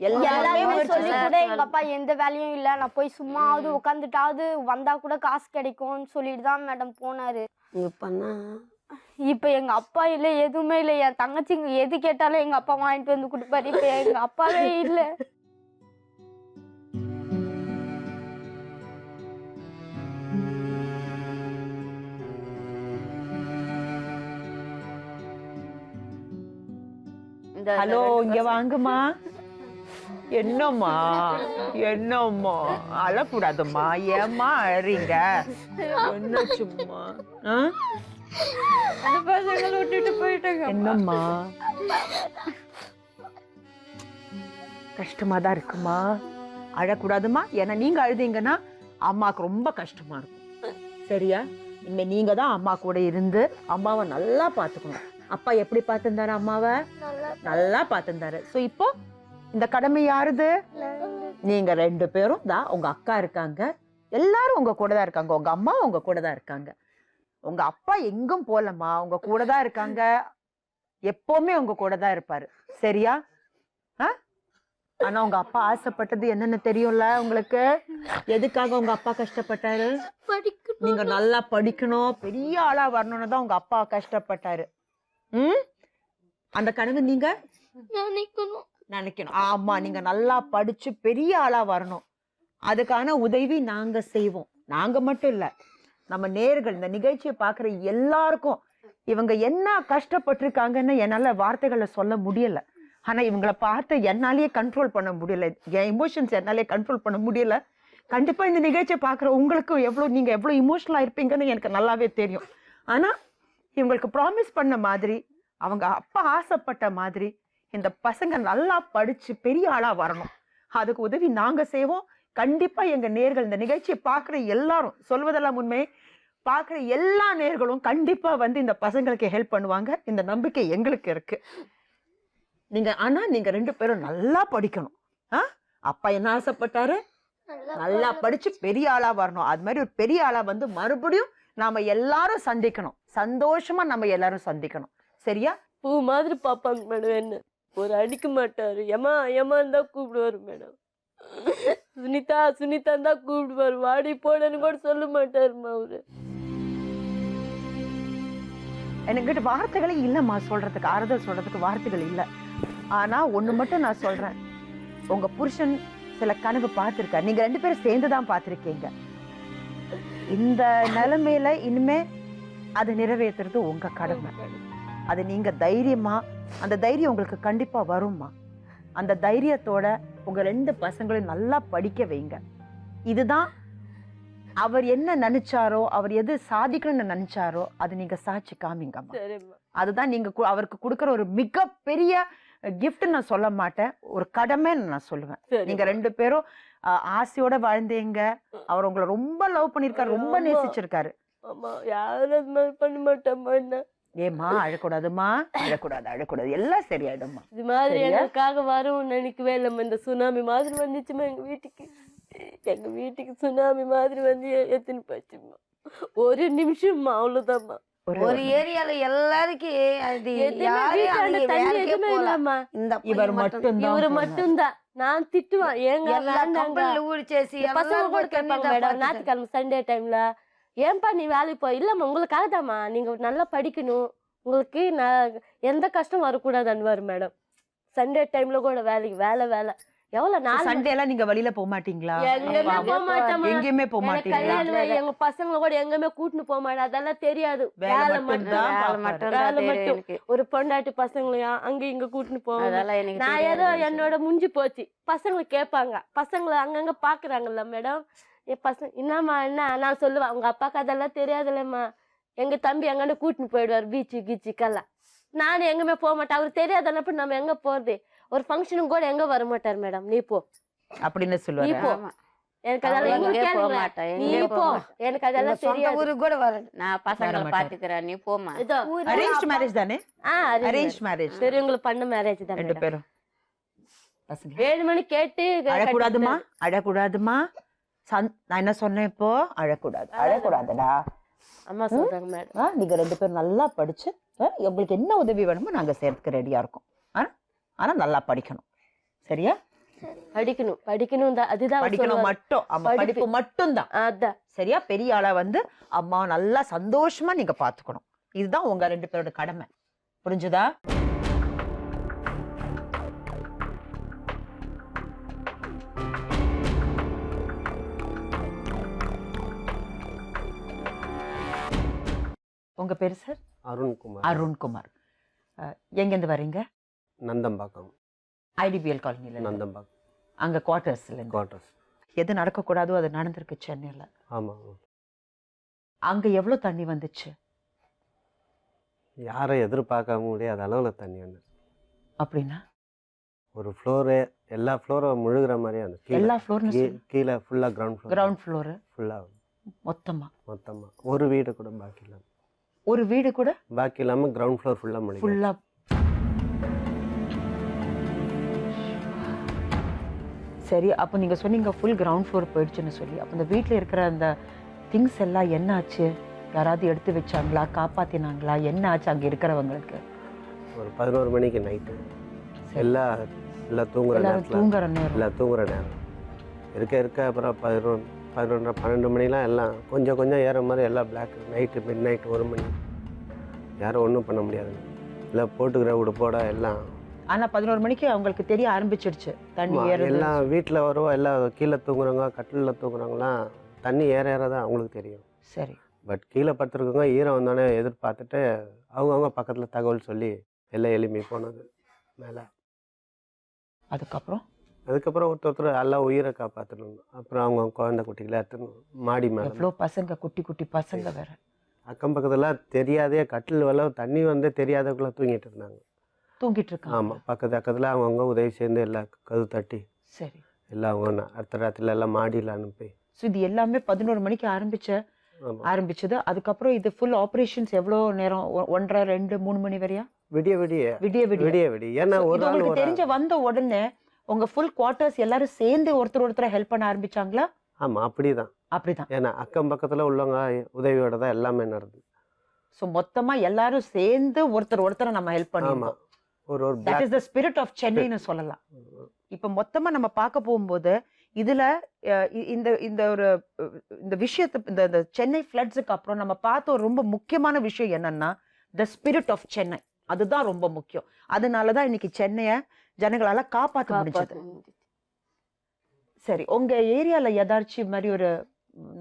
எல்லாமே சொல்லி கூட எங்க அப்பா எந்த வேலையும் இல்ல, நான் போய் சும்மாவது உட்காந்துட்டாவது வந்தா கூட காசு கிடைக்கும்னு சொல்லிட்டு தான் மேடம் போனாரு. இப்ப எங்க அப்பா இல்ல, எதுவுமே இல்ல. என் தங்கச்சிங்க எது கேட்டாலும் எங்க அப்பா வாங்கிட்டு வந்து கொடுப்பாரு. இப்ப எங்க அப்பாவே இல்ல. ஹலோ, இங்க வாங்கம்மா. என்னம்மா என்னம்மா அழக்கூடாதும்மா. ஏம்மா அழறீங்க? என்ன சும்மா பசங்களை விட்டுட்டு போயிட்டாங்க. என்னம்மா கஷ்டமா தான் இருக்குமா? அழக்கூடாதுமா. ஏன்னா நீங்க அழுதீங்கன்னா அம்மாவுக்கு ரொம்ப கஷ்டமா இருக்கும். சரியா? இனிமே நீங்க தான் அம்மா கூட இருந்து அம்மாவை நல்லா பார்த்துக்கணும். அப்பா எப்படி பார்த்துருந்தாரு அம்மாவை? நல்லா பார்த்துருந்தாரு. ஸோ இப்போ இந்த கடமை யாருது? நீங்க 2 பேரும் தான். உங்க அக்கா இருக்காங்க, எல்லாரும் உங்க கூட தான் இருக்காங்க. உங்க அம்மா உங்க கூட தான் இருக்காங்க. உங்க அப்பா எங்கும் போலமா, உங்க கூட தான் இருக்காங்க. எப்பவுமே உங்க கூட தான் இருப்பாரு. சரியா? ஆனா உங்க அப்பா ஆசைப்பட்டது என்னன்னு தெரியும்ல உங்களுக்கு? எதுக்காக உங்க அப்பா கஷ்டப்பட்டாரு? நீங்க நல்லா படிக்கணும், பெரிய ஆளா வரணும்னு தான் உங்க அப்பா கஷ்டப்பட்டாரு. அந்த கனவு நீங்க நினைக்கணும். ஆமா, நீங்க நல்லா படிச்சு பெரிய ஆளா வரணும். அதுக்கான உதவி நாங்க செய்வோம். நாங்க மட்டும் இல்ல, நம்ம நேயர்கள், இந்த நிகழ்ச்சியை பாக்குற எல்லாருக்கும் இவங்க என்ன கஷ்டப்பட்டிருக்காங்கன்னு என்னால வார்த்தைகளை சொல்ல முடியல. ஆனா இவங்களை பார்த்து என்னாலேயே கண்ட்ரோல் பண்ண முடியல. என் எமோஷன்ஸ் என்னாலே கண்ட்ரோல் பண்ண முடியல. கண்டிப்பா இந்த நிகழ்ச்சியை பாக்குற உங்களுக்கு நீங்க எவ்வளவு இமோஷனலா இருப்பீங்கன்னு எனக்கு நல்லாவே தெரியும். ஆனா இவங்களுக்கு ப்ராமிஸ் பண்ண மாதிரி, அவங்க அப்பா ஆசைப்பட்ட மாதிரி இந்த பசங்க நல்லா படிச்சு பெரிய ஆளா வரணும். அதுக்கு உதவி நாங்க செய்வோம். கண்டிப்பா எங்க நேயர்கள், இந்த நிகழ்ச்சியை பாக்குற எல்லாரும், சொல்வதெல்லாம் உண்மை, பாக்குற எல்லா நேயர்களும் கண்டிப்பா வந்து இந்த பசங்களுக்கு ஹெல்ப் பண்ணுவாங்க. இந்த நம்பிக்கை எங்களுக்கு இருக்கு. ஆனா நீங்க 2 பேரும் நல்லா படிக்கணும். அப்பா என்ன ஆசைப்பட்டாரு? நல்லா படிச்சு பெரிய ஆளா வரணும். அது மாதிரி ஒரு பெரிய ஆளா வந்து மறுபடியும் நாம எல்லாரும் சந்திக்கணும். சந்தோஷமா நம்ம எல்லாரும் சந்திக்கணும். சரியா? பூ மாதிரி பார்ப்பாங்க மேடம். என்ன ஒரு அடிக்க மாட்டாரு. ஏமான்னு தான் கூப்பிடுவாரு மேடம். சுனிதா சுனிதான் தான் கூப்பிடுவாரு. வாடி போடன்னு கூட சொல்ல மாட்டாருமா அவரு. என்கிட்ட வார்த்தைகளே இல்லைம்மா சொல்றதுக்கு, ஆறுதல் சொல்றதுக்கு வார்த்தைகள் இல்லை. ஆனா ஒண்ணு மட்டும் நான் சொல்றேன், உங்க புருஷன் சில கனவு பார்த்திருக்காரு. நீங்க 2 பேரும் சேர்ந்துதான் பார்த்திருக்கீங்க. இந்த நிலைமையில இனிமே அதை நிறைவேற்றுறது உங்க கடமை. அது நீங்க தைரியமா, அந்த தைரியம் உங்களுக்கு கண்டிப்பா வரும்மா. அந்த தைரியத்தோட உங்க 2 பசங்களையும் நல்லா படிக்க வைங்க. இதுதான் அவர் என்ன நினைச்சாரோ, அவர் எது சாதிக்கணும்னு நினைச்சாரோ அது நீங்க சாட்சி காமிங்கம்மா. அதுதான் நீங்க அவருக்கு கொடுக்குற ஒரு மிகப்பெரிய கிஃப்ட். நான் சொல்ல மாட்டேன், ஒரு கடமைன்னு நான் சொல்லுவேன். நீங்க 2 பேரும் ஆசையோட வாழ்ந்தீங்க. அவர் உங்களை ரொம்ப லவ் பண்ணிருக்காரு, ரொம்ப நேசிச்சிருக்காரு. யாரும் பண்ண மாட்டேன். ஏமா அழக்கூடாதுமா, அழக்கூடாது, எல்லாம் சரியாயிடும்மா. இது மாதிரி எனக்காக வரும் நினைக்கவே இல்லைம்மா. இந்த சுனாமி மாதிரி வந்துச்சுமா எங்க வீட்டுக்கு சுனாமி மாதிரி வந்து எத்தனை போச்சுமா. ஒரு நிமிஷம்மா, அவ்வளவுதான்மா. ஒரு ஏரியால எல்லாருக்கும் இவர் மட்டும்தான். நான் திட்டுவேன், ஏங்க பசங்க கூட கேட்பாங்க மேடம் ஞாயிற்றுக்கிழமை சண்டே டைம்ல, ஏன்பா நீ வேலைக்கு போய்? இல்லம்மா உங்களுக்காக தான்மா, நீங்க நல்லா படிக்கணும், உங்களுக்கு நான் எந்த கஷ்டம் வரக்கூடாதுன்னு வரும் மேடம். சண்டே டைம்ல கூட வேலைக்கு வேலை எவ்வளவு நாள். சண்டே எல்லாம் நீங்க வெளியில போக மாட்டீங்களா? எங்கேயுமே போக மாட்டீங்களா? எங்க பசங்களை கூட எங்கேயுமே கூட்டின்னு போக மாட்டேன். அதெல்லாம் தெரியாது. வேலை மட்டும். ஒரு பொண்டாட்டி பசங்களையும் அங்க இங்க கூட்டின்னு போவேன். நான் ஏதோ என்னோட முடிஞ்சு போச்சு. பசங்களை கேட்பாங்க, பசங்களை அங்கங்க பாக்குறாங்கல்ல மேடம். என் பசங்க என்னம்மா என்ன நான் சொல்லுவேன், உங்க அப்பாக்கு அதெல்லாம் தெரியாதுல்லம்மா. எங்க தம்பி எங்கன்னு கூட்டின்னு போயிடுவார் பீச்சு கீச்சுக்கெல்லாம். நானும் எங்கேயுமே போக மாட்டேன். அவருக்கு தெரியாதப்ப நம்ம எங்க போறது? ஒரு ஃபங்க்ஷனுக்கு கூட எங்க வர மாட்டார் மேடம். நீ போ அப்படின்னு சொல்லுவாரு. நீ போ, எனக்கு அதெல்லாம் நீ போ, எனக்கு அதெல்லாம் தெரியாது. ஊருக்கு கூட வர நான் பசங்களை பாத்துக்கிறேன், நீ போமா. அரேஞ்ச் மேரேஜ் தானே? Arrange marriage. பெரியவங்களுக்கு பண்ண மேரேஜ் தான். 2 பேரும் 7 மணி கேட்டு அழக்கூடாதுமா. நான் என்ன சொன்னேன் இப்போ? அழக்கூடாதுடா அம்மா சொல்றாங்க மேடம். நீங்க 2 பேரும் நல்லா படிச்சு உங்களுக்கு என்ன உதவி வேணுமோ நாங்க செய்யறதுக்கு ரெடியா இருக்கோம். ஆனா நல்லா படிக்கணும். சரியா? படிக்கணும் தான். அதுதான் படிக்கணும் மட்டும். அம்மா படிப்பு மட்டும் தான். அதான் சரியா? பெரிய ஆளா வந்து அம்மா நல்லா சந்தோஷமா நீங்க பாத்துக்கணும். இதுதான் உங்க 2 பேரோட கடமை. புரிஞ்சுதா? உங்க பேரு சார்? அருண்குமார். எங்கேருந்து வரீங்க? நந்தம்பாக்கம். ஐடிபிஎல் காலனில. நந்தம்பாக்கம். அங்க குவார்டர்ஸ்ல. எது நடக்கக்கூடாதோ அது நடந்திருக்கு சென்னையில. ஆமா. அங்க எவ்வளவு தண்ணி வந்துச்சு? யாரும் எதிர்பார்க்க முடியாத அளவுல தண்ணி வந்து. அப்படின்னா ஒரு ஃப்ளோரே எல்லா ஃப்ளோரும் முழுகிற மாதிரியே அந்த எல்லா ஃப்ளோர்னு கீழே ஃபுல்லாக கிரவுண்ட் கிரவுண்ட் ஃப்ளோரு ஃபுல்லாக மொத்தமாக ஒரு வீடு கூட பாக்கி இல்லாமல் ஒரு வீடு கூட பாக்கி இல்லாமல் கிரவுண்ட் ஃப்ளோர் ஃபுல்லாக முழுகி ஃபுல்லாக. சரி, அப்போ நீங்கள் சொன்னீங்க ஃபுல் கிரவுண்ட் ஃப்ளோர் போயிடுச்சுன்னு சொல்லி, அப்போ இந்த வீட்டில் இருக்கிற அந்த திங்ஸ் எல்லாம் என்ன ஆச்சு? யாராவது எடுத்து வச்சாங்களா, காப்பாற்றினாங்களா, என்ன ஆச்சு அங்கே இருக்கிறவங்களுக்கு? ஒரு 11 மணிக்கு நைட்டு எல்லாம் தூங்குற நேரம் எல்லாம் தூங்குற நேரம் இருக்க அப்புறம் 11 12 மணிலாம் எல்லாம் கொஞ்சம் ஏற மாதிரி எல்லாம் பிளாக். நைட்டு மிட் நைட் 1 மணி யாரும் ஒன்றும் பண்ண முடியாது. எல்லாம் போட்டுக்கிற உடுப்போட எல்லாம். ஆனால் 11 மணிக்கு அவங்களுக்கு தெரிய ஆரம்பிச்சிடுச்சு தண்ணி ஏற. எல்லாம் வீட்டில் வருவோம், எல்லாம் கீழே தூங்குறவங்க கட்டிலில் தூங்குறவங்களாம் தண்ணி ஏற தான் அவங்களுக்கு தெரியும். சரி. பட் கீழே படுத்துருக்கவங்க ஈரம் வந்தோடனே எதிர்பார்த்துட்டு அவங்கவுங்க பக்கத்தில் தகவல் சொல்லி எல்லாம் எளிமை போனது மேலே. அதுக்கப்புறம் ஒருத்தர் எல்லாம் உயிரை காப்பாற்றணும். அப்புறம் அவங்க குழந்தை குட்டிகளை எடுத்துணும் மாடி மேலே. எவ்வளோ பசங்க, குட்டி பசங்க வேற. அக்கம் பக்கத்துலாம் தெரியாதே கட்டில் வெள்ளம் தண்ணி வந்து தெரியாதக்குள்ள தூங்கிட்டு இருந்தாங்க. ஆமாம், பக்கத்தில் அவங்கவுங்க உதவி சேர்ந்து எல்லாம் கது தட்டி சரி எல்லாம் அவங்க அடுத்த ராத்திரில எல்லாம் மாடியில் அனுப்பி. ஸோ இது எல்லாமே 11 மணிக்கு ஆரம்பிச்சது. அதுக்கப்புறம் இது ஃபுல் ஆப்ரேஷன்ஸ் எவ்வளோ நேரம்? 1:30 2 3 மணி வரையா? விடிய. ஏன்னா உங்களுக்கு தெரிஞ்ச வந்த உடனே உங்க ஃபுல் குவார்ட்டர்ஸ் எல்லாரும் சேர்ந்து ஒருத்தர் ஹெல்ப் பண்ண ஆரம்பிச்சாங்களா? ஆமா, அப்படிதான். ஏன்னா அக்கம் பக்கத்துல உள்ளவங்க உதவியோட தான் எல்லாமே நடந்தது. ஸோ மொத்தமா எல்லாரும் சேர்ந்து ஒருத்தர் நம்ம ஹெல்ப் பண்ணுவோம். That is the spirit of சென்னைன்னு சொல்லலாம். இப்போ மொத்தமா நம்ம பார்க்க போகும்போது இதுல இந்த விஷயத்தை இந்த சென்னை ஃப்ளட்ஸுக்கு அப்புறம் நம்ம பார்த்த ஒரு ரொம்ப முக்கியமான விஷயம் என்னன்னா த ஸ்பிரிட் ஆஃப் சென்னை. அதுதான் ரொம்ப முக்கியம். அதனாலதான் இன்னைக்கு சென்னையை ஜனங்களால காப்பாற்ற முடிஞ்சது. சரி, உங்க ஏரியால ஏதாச்சும் மாதிரி ஒரு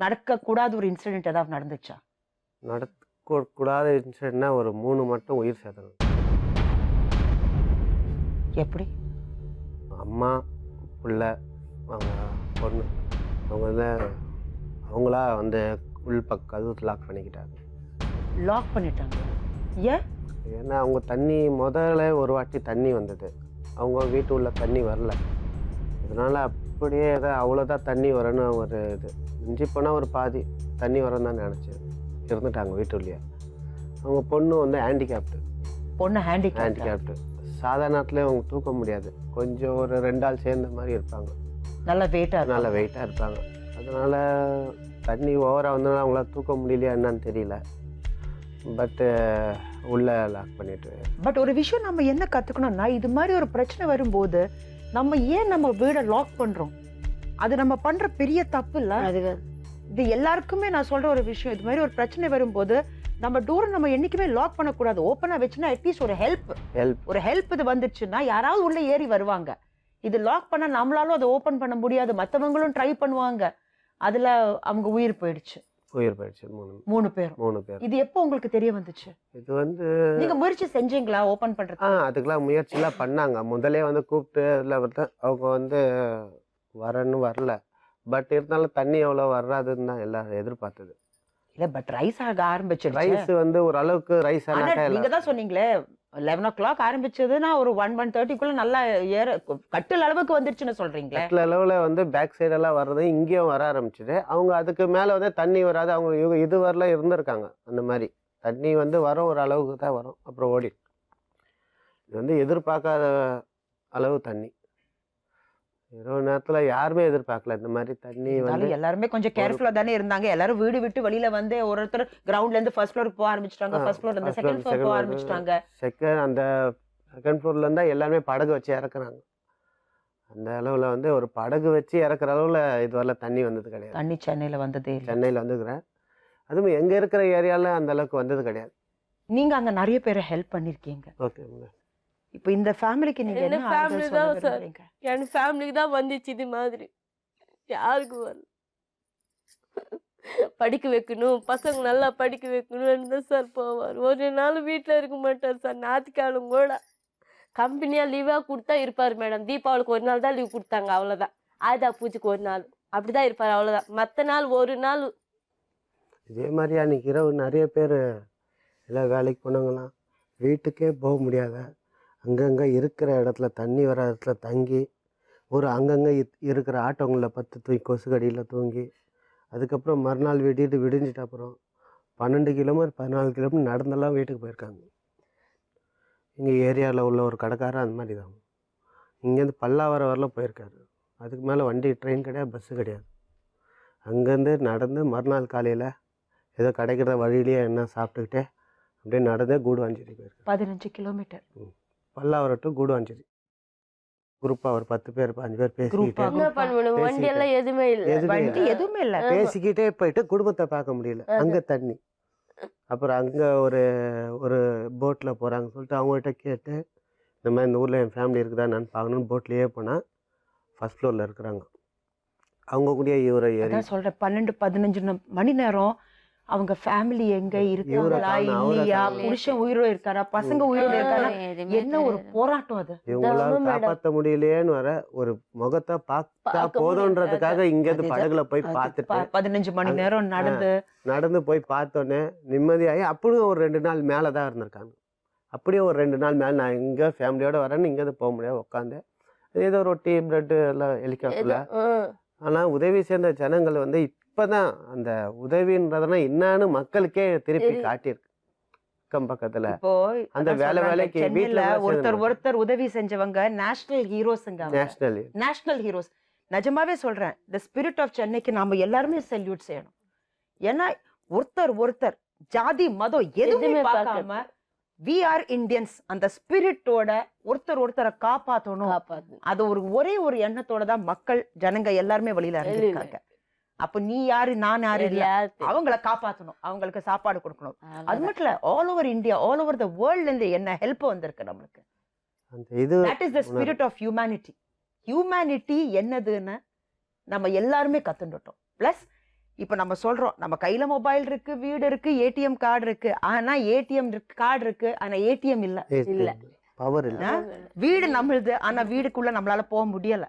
நடக்க கூடாத ஒரு இன்சிடென்ட் ஏதாவது நடந்துச்சா? நடக்க கூடாத இன்சிடென்ட்னா ஒரு 3 மட்டும் உயிர் சேதம். எப்படி? அம்மா பிள்ளை அவங்க பொண்ணு அவங்க அவங்களா வந்து கதவு லாக் பண்ணிக்கிட்டாங்க. ஏன்னா அவங்க தண்ணி முதல்ல ஒரு வாட்டி தண்ணி வந்தது, அவங்க வீட்டு உள்ள தண்ணி வரல. இதனால அப்படியே அவ்வளோதான் தண்ணி வரணும் ஒரு இது. மிஞ்சி போனால் ஒரு பாதி தண்ணி வரணும் தான் நினச்சேன். இருந்துட்டாங்க வீட்டுள்ளேயே. அவங்க பொண்ணு வந்து ஹேண்டிகேப்டு. ஹேண்டிகேப்டு. சாதாரணத்துலேயே அவங்க தூக்க முடியாது. கொஞ்சம் ஒரு 2 ஆள் சேர்ந்த மாதிரி இருப்பாங்க. நல்ல வெயிட்டாக இருப்பாங்க. அதனால் தண்ணி ஓவராக வந்தோன்னா அவங்களால தூக்க முடியலையா என்னன்னு தெரியல. பட்டு உள்ள லாக் பண்ணிட்டு. பட் ஒரு விஷயம் நம்ம என்ன கற்றுக்கணும்னா, இது மாதிரி ஒரு பிரச்சனை வரும்போது நம்ம ஏன் நம்ம வீடை லாக் பண்ணுறோம்? அது நம்ம பண்ணுற பெரிய தப்பு இல்லை. இது எல்லாருக்குமே நான் சொல்கிற ஒரு விஷயம். இது மாதிரி ஒரு பிரச்சனை வரும்போது நம்ம டோரை நம்ம என்னைக்குமே லாக் பண்ணக்கூடாது. ஓப்பனாக வச்சுன்னா அட்லீஸ்ட் ஒரு ஹெல்ப் இது வந்துச்சுன்னா யாராவது உள்ள ஏறி வருவாங்க. இது லாக் பண்ண நம்மளாலும் அதை ஓப்பன் பண்ண முடியாது, மற்றவங்களும் ட்ரை பண்ணுவாங்க. அதில் அவங்க உயிர் போயிடுச்சு. 3 பேர். இது எப்போ உங்களுக்கு தெரிய வந்துச்சு? இது வந்து நீங்க முயற்சி செஞ்சீங்களா ஓபன் பண்றது? அதுக்கெல்லாம் முயற்சிலாம் பண்ணாங்க. முதலே வந்து கூப்பிட்டு அவங்க வந்து வரல. பட் இருந்தாலும் தண்ணி எவ்வளோ வராதுன்னு தான் எல்லாரும் எதிர்பார்த்தது. இல்ல பட் ரைஸ் ஆக ஆரம்பிச்சிடுச்சு. ரைஸ் வந்து ஒரு அளவுக்கு ரைஸ் ஆனாக்கா நீங்க தான் சொன்னீங்களே 11 o'clock ஆரம்பிச்சதுன்னா ஒரு 1:30க்குள்ள நல்லா கட்டில் அளவுக்கு வந்துருச்சுன்னு சொல்றீங்களே. கட்டில் அளவுல வந்து பேக் சைடெல்லாம் வர்றது இங்கேயும் வர ஆரம்பிச்சுது. அவங்க அதுக்கு மேலே வந்து தண்ணி வராது. அவங்க இது வரல இருந்திருக்காங்க. அந்த மாதிரி தண்ணி வந்து வரும், ஒரு அளவுக்கு தான் வரும், அப்புறம் ஓடி. இது வந்து எதிர்பார்க்காத அளவு தண்ணி. இரவு நேரத்துல யாருமே எதிர்பார்க்கல இந்த மாதிரி தண்ணி வந்து. எல்லாருமே கொஞ்சம் கேர்ஃபுல்லா தானே இருந்தாங்க. எல்லாரும் வீடு விட்டு வெளியில வந்து ஒருத்தர் கிரவுண்ட்ல இருந்து ஃபர்ஸ்ட் ஃப்ளோருக்கு போக ஆரம்பிச்சிட்டாங்க, ஃபர்ஸ்ட் ஃப்ளோர்ல இருந்து செகண்ட் ஃப்ளோர் போக ஆரம்பிச்சிட்டாங்க. அந்த செகண்ட் ஃப்ளோர்ல இருந்தா எல்லாமே படகு வச்சு இறக்குறாங்க. அந்த அளவுல வந்து ஒரு படகு வச்சு இறக்குற அளவுல இதுவரை தண்ணி வந்தது கிடையாது. தண்ணி சென்னையில வந்துக்கிறேன். அதுவும் எங்க இருக்கிற ஏரியால அந்த அளவுக்கு வந்தது கிடையாது. நீங்க அங்க நிறைய பேரை ஹெல்ப் பண்ணிருக்கீங்க. ஓகே. இப்போ இந்த ஃபேமிலிக்கு நீங்க என்ன ஃபேமிலி தான் சார், என் ஃபேமிலிக்கு தான் வந்துச்சு இது மாதிரி. யாருக்கு வரல. படிக்க வைக்கணும், பசங்க நல்லா படிக்க வைக்கணும்னு தான் சார் போவார். ஒரு நாள் வீட்டில் இருக்க மாட்டார் சார். ஞாயிற்றுக்கிழமை கூட கம்பெனியாக லீவாக கொடுத்தா இருப்பார் மேடம். தீபாவளிக்கு ஒரு நாள் தான் லீவ் கொடுத்தாங்க, அவ்வளோதான். ஆயுதா பூஜைக்கு ஒரு நாள் அப்படி தான் இருப்பார், அவ்வளோதான். மற்ற நாள் ஒரு நாள். இதே மாதிரி அன்றைக்கி இரவு நிறைய பேர் எல்லாம் வேலைக்கு போனாங்களாம். வீட்டுக்கே போக முடியாத அங்கங்கே இருக்கிற இடத்துல தண்ணி வர இடத்துல தங்கி ஒரு அங்கங்கே இருக்கிற ஆட்டோங்களில் 10 தூங்கி கொசு கடியில் தூங்கி, அதுக்கப்புறம் மறுநாள் விடிஞ்சிட்ட அப்புறம் 12 கிலோமீட்டர் 14 கிலோமீட்டர் நடந்தெல்லாம் வீட்டுக்கு போயிருக்காங்க. இங்கே ஏரியாவில் உள்ள ஒரு கடைக்காரன் அந்த மாதிரி தான். இங்கேருந்து பல்லாவரம் வரலாம் போயிருக்காரு. அதுக்கு மேலே வண்டி ட்ரெயின் கிடையாது, பஸ்ஸு கிடையாது. அங்கேருந்து நடந்து மறுநாள் காலையில் ஏதோ கிடைக்கிற வழியிலேயே என்ன சாப்பிட்டுக்கிட்டே அப்படியே நடந்தே கூடுவாஞ்சேரி போயிருக்காரு. 15 கிலோமீட்டர் பல்லாவரம் டு கூடுவாஞ்சேரி. குரூப்பாக ஒரு 10 பேர் 5 பேர் பேசிக்கிட்டே வண்டி எல்லாம் எதுவுமே இல்லை. வண்டி எதுவுமே இல்லை. பேசிக்கிட்டே போயிட்டு குடும்பத்தை பார்க்க முடியல. அங்கே தண்ணி. அப்புறம் அங்கே ஒரு போட்டில் போகிறாங்க சொல்லிட்டு அவங்கள்ட்ட கேட்டு இந்த மாதிரி இந்த ஊரில் என் ஃபேமிலி இருக்குதா நான் பார்க்கணுன்னு போட்லேயே போனால் ஃபர்ஸ்ட் ஃப்ளோரில் இருக்கிறாங்க. அவங்க கூட இவரை ஏறி சொல்கிறேன் 12-15 மணி நேரம் அவங்க ஃபேமிலி எங்க இருக்காங்களா இல்லையா, புருஷன் உயிரோட இருக்காரா, பசங்க உயிரோட இருக்காரா, என்ன ஒரு போராட்டம் அது. இவங்களால காப்பாற்ற முடியலையேன்னு வர ஒரு முகத்தை பார்த்தா போதுன்றதுக்காக இங்கேருந்து படகுல போய் பார்த்துட்டு 15 மணி நேரம் நடந்து போய் பார்த்தோன்னே நிம்மதியாகி அப்படியும் ஒரு 2 நாள் மேலே தான் இருந்திருக்காங்க. அப்படியே ஒரு 2 நாள் மேலே நான் இங்கே ஃபேமிலியோட வரேன்னு இங்கேருந்து போக முடியாது, உட்காந்து ஏதோ ரொட்டி பிரெட்டு எல்லாம் ஹெலிகாப்டரில். ஆனால் உதவி சேர்ந்த ஜனங்கள் வந்து இப்போதான் அந்த உதவின்றதுனா என்னன்னு மக்களுக்கே திருப்பி காட்டியிருக்கு. அக்கம் பக்கத்துல இப்போ அந்த வேலைக்கு வீட்டுல ஒருத்தர் உதவி செஞ்சவங்க நேஷனல் ஹீரோஸ்ங்க. National heroes. நிஜமாவே சொல்றேன், தி ஸ்பிரிட் ஆஃப் சென்னைக்கு நாம எல்லாருமே சல்யூட் செய்யணும். ஏன்னா ஒருத்தர் ஜாதி மதம் எதுவுமே பார்க்காம we are Indians அந்த ஸ்பிரிட்டோட ஒருத்தரை காப்பாற்றணும். அது ஒரே ஒரு எண்ணத்தோட தான் மக்கள் ஜனங்க எல்லாருமே வழியில இறங்கிருக்காங்க. அப்ப நீ யாரு நான் யாரு இல்ல, அவங்கள காப்பாற்றணும், அவங்களுக்கு சாப்பாடு கொடுக்கணும். அது மட்டும் இல்ல, all over India, all over the வேர்ல்ட்ல இருந்து என்ன ஹெல்ப் வந்திருக்கு நம்மளுக்கு. That is the spirit of humanity. Humanity என்னதுன்னு நம்ம எல்லாருமே கத்துட்டோம். பிளஸ் இப்ப நம்ம சொல்றோம், நம்ம கையில மொபைல் இருக்கு, வீடு இருக்கு, ஏடிஎம் கார்டு இருக்கு. ஆனா ஏடிஎம் கார்டு இருக்கு, ஆனா ஏடிஎம் இல்ல. பவர் இல்ல. வீடு நம்மளுது, ஆனா வீடுக்குள்ள நம்மளால போக முடியல.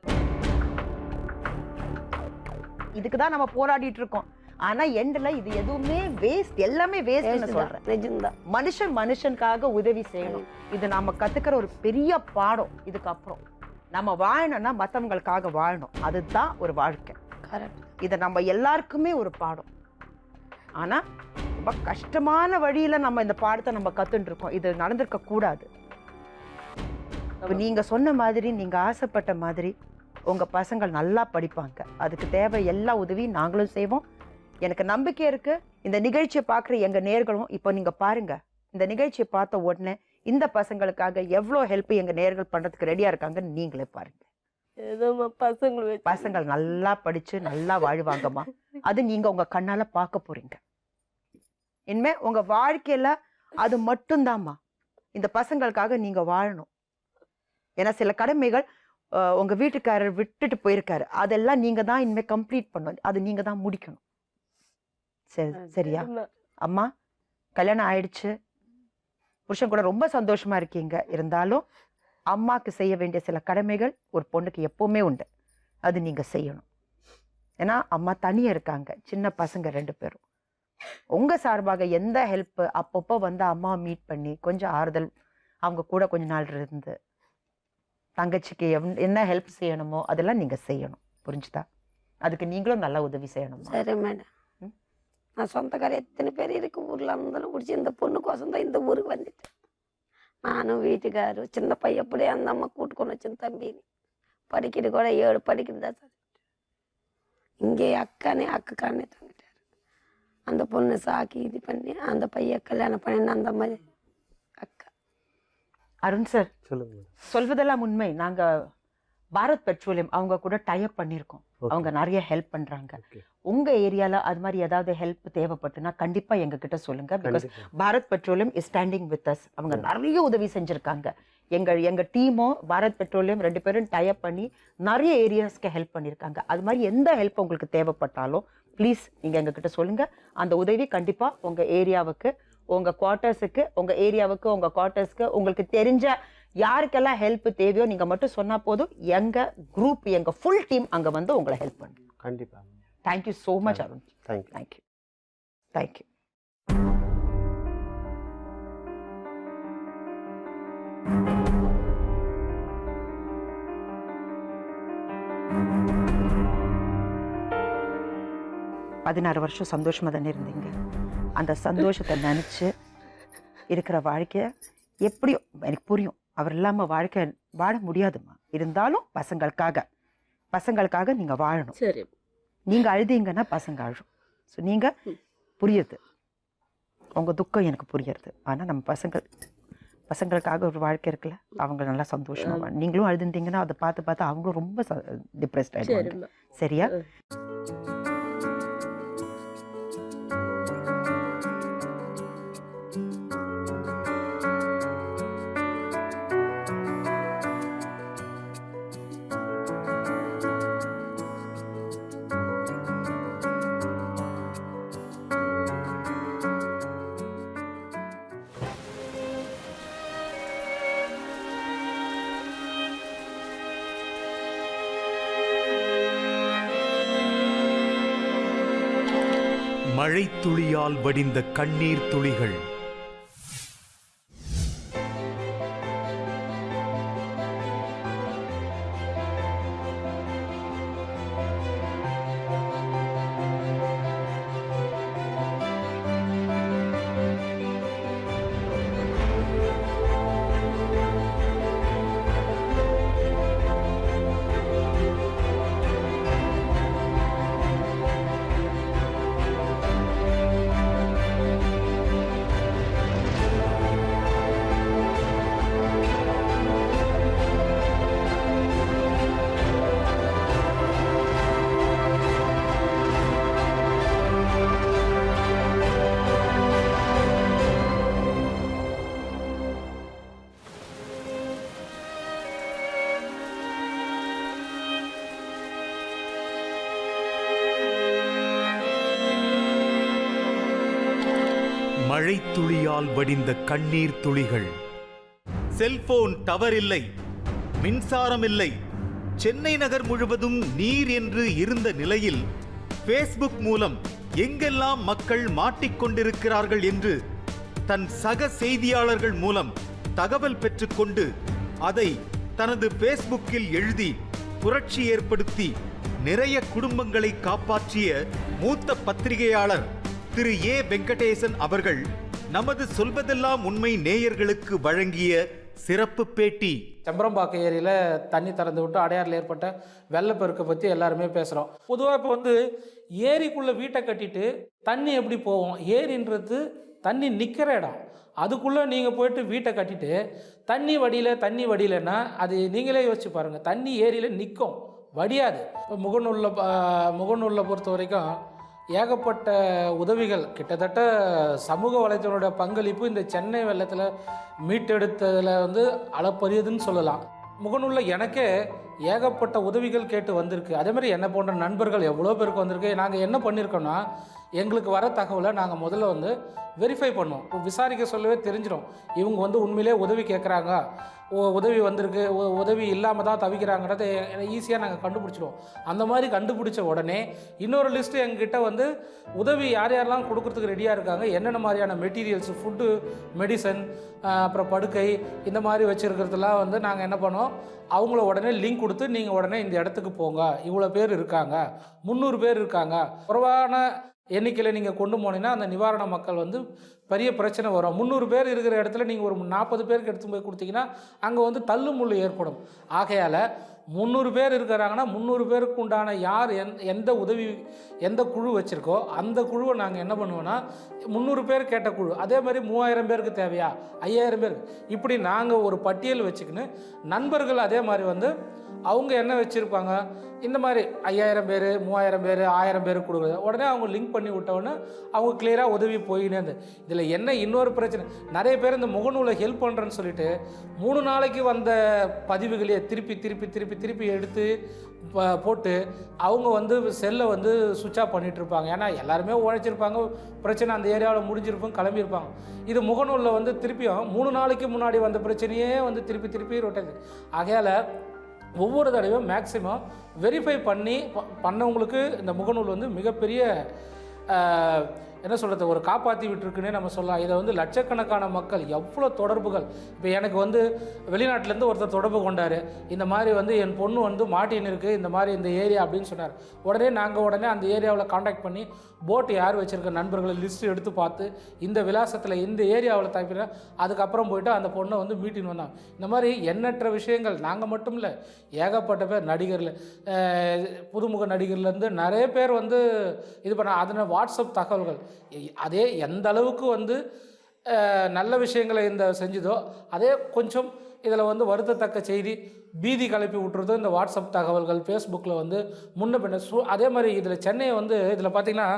இதுக்குதான் நம்ம போராடிட்டு இருக்கோம். ஆனா எண்ட்ல இது எதுவுமே வேஸ்ட், எல்லாமே வேஸ்ட்னு சொல்றேன். மனுஷனுக்காக உதவி செய்யணும். இது நாம கத்துக்கிற ஒரு பெரிய பாடம். இதுக்கப்புறம் நம்ம வாழணும்னா மத்தவங்களுக்காக வாழணும். அதுதான் ஒரு வாழ்க்கை. இத நம்ம எல்லாருக்குமே ஒரு பாடம். ஆனா ரொம்ப கஷ்டமான வழியில நம்ம இந்த பாடத்தை நம்ம கத்துட்டு இருக்கோம். இது நடந்திருக்க கூடாது. நீங்க சொன்ன மாதிரி, நீங்க ஆசைப்பட்ட மாதிரி உங்க பசங்கள் நல்லா படிப்பாங்க. அதுக்கு தேவை எல்லா உதவியும் நாங்களும் செய்வோம். எனக்கு நம்பிக்கை இருக்கு. இந்த நிகழ்ச்சியை பார்க்குற எங்க நேர்களும் இப்போ நீங்க பாருங்க, இந்த நிகழ்ச்சியை பார்த்த உடனே இந்த பசங்களுக்காக எவ்வளோ ஹெல்ப் எங்க நேர்கள் பண்றதுக்கு ரெடியா இருக்காங்கன்னு நீங்களே பாருங்க. பசங்கள் நல்லா படிச்சு நல்லா வாழ்வாங்கம்மா. அது நீங்க உங்க கண்ணால பார்க்க போறீங்க. இனிமே உங்க வாழ்க்கையில அது மட்டும்தாம்மா. இந்த பசங்களுக்காக நீங்க வாழணும். ஏன்னா சில கடமைகள் உங்க வீட்டுக்காரர் விட்டுட்டு போயிருக்காரு, அதெல்லாம் நீங்க தான் இனிமே கம்ப்ளீட் பண்ணணும். அது நீங்க தான் முடிக்கணும். சரியா அம்மா? கல்யாணம் ஆயிடுச்சு, புருஷன் கூட ரொம்ப சந்தோஷமா இருக்கீங்க. இருந்தாலும் அம்மாக்கு செய்ய வேண்டிய சில கடமைகள் ஒரு பொண்ணுக்கு எப்பவுமே உண்டு. அது நீங்க செய்யணும். ஏன்னா அம்மா தனியா இருக்காங்க, சின்ன பசங்க 2 பேரும். உங்க சார்பாக எந்த ஹெல்ப் அப்பப்போ வந்து அம்மா மீட் பண்ணி கொஞ்சம் ஆறுதல், அவங்க கூட கொஞ்ச நாள் இருந்து தங்கச்சிக்கு என்ன ஹெல்ப் செய்யணுமோ அதெல்லாம் நீங்க செய்யணும். புரிஞ்சுதா? அதுக்கு நீங்களும் நல்லா உதவி செய்யணும். சரி மேடம். நான் சொந்தக்கார எத்தனை பேர் இருக்கு ஊர்ல இருந்தாலும் குடிச்சு இந்த பொண்ணுக்கோசம் தான் இந்த ஊருக்கு வந்துட்டேன். நானும் வீட்டுக்காரு சின்ன பையன் அப்படியே அந்த அம்மா கூட்டு கொண்டு வச்சு தம்பி படிக்கிறது கூட 7 படிக்கிறதா சார். இங்கே அக்கானே தங்கிட்டாரு. அந்த பொண்ணு சாக்கி இது பண்ணி அந்த பையன் கல்யாணம் பண்ணி அந்த மாதிரி அக்கா. அருண் சார் சொல்லுங்க. சொல்வதெல்லாம் உண்மை. நாங்க பாரத் பெட்ரோலியம் அவங்க கூட டைப் பண்ணியிருக்கோம். அவங்க நிறைய ஹெல்ப் பண்றாங்க. உங்க ஏரியால அது மாதிரி ஏதாவது ஹெல்ப் தேவைப்பட்டுனா கண்டிப்பா எங்க கிட்ட சொல்லுங்க. Because Bharat petroleum is standing with us. அவங்க நிறைய உதவி செஞ்சிருக்காங்க. எங்க டீமும் பாரத் பெட்ரோலியம் 2 பேரும் டைப் பண்ணி நிறைய ஏரியாஸ்க்கு ஹெல்ப் பண்ணியிருக்காங்க. அது மாதிரி எந்த ஹெல்ப் உங்களுக்கு தேவைப்பட்டாலும் ப்ளீஸ் நீங்க எங்க கிட்ட சொல்லுங்க. அந்த உதவி கண்டிப்பா உங்க ஏரியாவுக்கு, உங்க குவார்ட்டர்ஸுக்கு, உங்க ஏரியாவுக்கு, உங்க குவார்ட்டர்ஸ்க்கு, உங்களுக்கு தெரிஞ்ச யாருக்கெல்லாம் ஹெல்ப் தேவையோ நீங்க மட்டும் சொன்னா போதும். எங்க குரூப், எங்க ஃபுல் டீம் அங்க வந்து உங்களை ஹெல்ப் பண்ணும். கண்டிப்பா. Thank you so much, Arun. Thank you. Thank you. 16 வருஷம் சந்தோஷமாக தானே இருந்தீங்க. அந்த சந்தோஷத்தை நினச்சி இருக்கிற வாழ்க்கையை எப்படியோ எனக்கு புரியும். அவர் இல்லாமல் வாழ்க்கை வாழ முடியாதுமா. இருந்தாலும் பசங்களுக்காக நீங்கள் வாழணும். சரி. நீங்கள் அழுதீங்கன்னா பசங்க அழும். ஸோ நீங்கள் புரியுது, உங்கள் துக்கம் எனக்கு புரியுறது. ஆனால் நம்ம பசங்களுக்காக ஒரு வாழ்க்கை இருக்குல்ல, அவங்க நல்லா சந்தோஷமாக நீங்களும் அழுதுந்தீங்கன்னா அதை பார்த்து அவங்களும் ரொம்ப டிப்ரெஸ்ட் ஆகிடுவாங்க. சரியா? மழை துளியால் வடிந்த கண்ணீர் துளிகள். மழை துளியால் வடிந்த கண்ணீர் துளிகள். செல்போன் டவர் இல்லை, மின்சாரம் இல்லை, சென்னை நகர் முழுவதும் நீர் என்று இருந்த நிலையில் ஃபேஸ்புக் மூலம் எங்கெல்லாம் மக்கள் மாட்டிக்கொண்டிருக்கிறார்கள் என்று தன் சக செய்தியாளர்கள் மூலம் தகவல் பெற்றுக்கொண்டு அதை தனது ஃபேஸ்புக்கில் எழுதி புரட்சி ஏற்படுத்தி நிறைய குடும்பங்களை காப்பாற்றிய மூத்த பத்திரிகையாளர் திரு ஏ வெங்கடேசன் அவர்கள் நமது சொல்வதெல்லாம் உண்மை நேயர்களுக்கு வழங்கிய சிறப்பு பேட்டி. செம்பரம்பாக்கம் ஏரியில் தண்ணி திறந்து விட்டு அடையாறில் ஏற்பட்ட வெள்ளப்பெருக்கை பற்றி எல்லாருமே பேசுகிறோம். பொதுவாக இப்போ வந்து ஏரிக்குள்ளே வீட்டை கட்டிட்டு தண்ணி எப்படி போகும்? ஏரின்றது தண்ணி நிற்கிற இடம். அதுக்குள்ளே நீங்கள் போயிட்டு வீட்டை கட்டிட்டு தண்ணி வடியலைன்னா அது நீங்களே யோசிச்சு பாருங்கள். தண்ணி ஏரியில் நிற்கும், வடியாது. இப்போ முகநூலில் பொறுத்த வரைக்கும் ஏகப்பட்ட உதவிகள், கிட்டத்தட்ட சமூக வலைத்தளோட பங்களிப்பு இந்த சென்னை வெள்ளத்தில் மீட்டெடுத்ததில் வந்து அளப்பரியதுன்னு சொல்லலாம். முகநூலில் எனக்கே ஏகப்பட்ட உதவிகள் கேட்டு வந்திருக்கு. அதேமாதிரி என்னை போன்ற நண்பர்கள் எவ்வளோ பேருக்கு வந்திருக்கு. நாங்கள் என்ன பண்ணியிருக்கோன்னா, எங்களுக்கு வர தகவலை நாங்கள் முதல்ல வந்து வெரிஃபை பண்ணுவோம். விசாரிக்க சொல்லவே தெரிஞ்சிடும் இவங்க வந்து உண்மையிலே உதவி கேட்குறாங்க, உதவி வந்திருக்கு, உதவி இல்லாமல் தான் தவிக்கிறாங்கிறத ஈஸியாக நாங்கள் கண்டுபிடிச்சிடுவோம். அந்த மாதிரி கண்டுபிடிச்ச உடனே இன்னொரு லிஸ்ட்டு எங்ககிட்ட வந்து உதவி யாரெல்லாம் கொடுக்குறதுக்கு ரெடியாக இருக்காங்க, என்னென்ன மாதிரியான மெட்டீரியல்ஸ், ஃபுட்டு, மெடிசன், அப்புறம் படுக்கை, இந்த மாதிரி வச்சுருக்கிறதுலாம் வந்து நாங்கள் என்ன பண்ணோம், அவங்கள உடனே லிங்க் கொடுத்து நீங்கள் உடனே இந்த இடத்துக்கு போங்க, இவ்வளோ பேர் இருக்காங்க, 300 பேர் இருக்காங்க. குறைவான எண்ணிக்கையில் நீங்கள் கொண்டு போனீங்கன்னா அந்த நிவாரண மக்கள் வந்து பெரிய பிரச்சனை வரும். 300 பேர் இருக்கிற இடத்துல நீங்கள் ஒரு 40 பேருக்கு எடுத்து போய் கொடுத்தீங்கன்னா அங்கே வந்து தள்ளுமுள்ளு ஏற்படும். ஆகையால் 300 பேர் இருக்கிறாங்கன்னா 300 பேருக்கு உண்டான யார் எந்த உதவி எந்த குழு வச்சுருக்கோ அந்த குழுவை நாங்கள் என்ன பண்ணுவோன்னா, 300 பேர் கேட்ட குழு அதே மாதிரி 3000 பேருக்கு தேவையா, 5000 பேருக்கு, இப்படி நாங்கள் ஒரு பட்டியல் வச்சுக்கின்னு நண்பர்கள் அதே மாதிரி வந்து அவங்க என்ன வச்சுருப்பாங்க, இந்த மாதிரி 5000 பேர், 3000 பேர், 1000 பேர் கொடுக்குறது. உடனே அவங்க லிங்க் பண்ணி விட்டவுடனே அவங்க கிளியராக உதவி போயினே இருந்து. இதில் என்ன இன்னொரு பிரச்சனை, நிறைய பேர் இந்த முகநூலை ஹெல்ப் பண்ணுறேன்னு சொல்லிட்டு 3 நாளைக்கு வந்த பதிவுகளையே திருப்பி எடுத்து போட்டு அவங்க வந்து செல்லை வந்து சுவிட்ச் ஆஃப் பண்ணிகிட்ருப்பாங்க. ஏன்னா எல்லாருமே உழைச்சிருப்பாங்க, பிரச்சனை அந்த ஏரியாவில் முடிஞ்சிருப்பாங்க, கிளம்பியிருப்பாங்க. இது முகநூலில் வந்து திருப்பியும் 3 நாளைக்கு முன்னாடி வந்த பிரச்சனையே வந்து திருப்பி ரொட்டது. ஆகையால் ஒவ்வொரு தடவையும் மேக்ஸிமம் வெரிஃபை பண்ணவங்களுக்கு இந்த முகநூல் வந்து மிகப்பெரிய என்ன சொல்கிறது, ஒரு காப்பாற்றி விட்டுருக்குன்னே நம்ம சொல்லலாம். இதை வந்து லட்சக்கணக்கான மக்கள் எவ்வளோ தொடர்புகள். இப்போ எனக்கு வந்து வெளிநாட்டிலேருந்து ஒருத்தர் தொடர்பு கொண்டார். இந்த மாதிரி வந்து என் பொண்ணு வந்து மாட்டின்னு இருக்குது, இந்த மாதிரி இந்த ஏரியா அப்படின்னு சொன்னார். உடனே அந்த ஏரியாவில் காண்டாக்ட் பண்ணி போட்டு யார் வச்சுருக்க நண்பர்களை லிஸ்ட்டு எடுத்து பார்த்து இந்த விலாசத்தில் இந்த ஏரியாவில் தப்பினா அதுக்கப்புறம் போய்ட்டு அந்த பொண்ணை வந்து மீட்டின்னு வந்தாங்க. இந்த மாதிரி எண்ணற்ற விஷயங்கள். நாங்கள் மட்டும் இல்லை, ஏகப்பட்ட பேர் நடிகர்கள், புதுமுக நடிகர்லேருந்து நிறைய பேர் வந்து இது பண்ண. அதனால் வாட்ஸ்அப் தகவல்கள் அதே எந்த அளவுக்கு வந்து நல்ல விஷயங்களை இந்த செஞ்சுதோ அதே கொஞ்சம் இதில் வந்து வருத்தத்தக்க செய்தி பீதி கிளப்பி விட்டுறது இந்த வாட்ஸ்அப் தகவல்கள், ஃபேஸ்புக்கில் வந்து முன்ன பின்ன. அதே மாதிரி இதில் சென்னையை வந்து இதில் பார்த்திங்கன்னா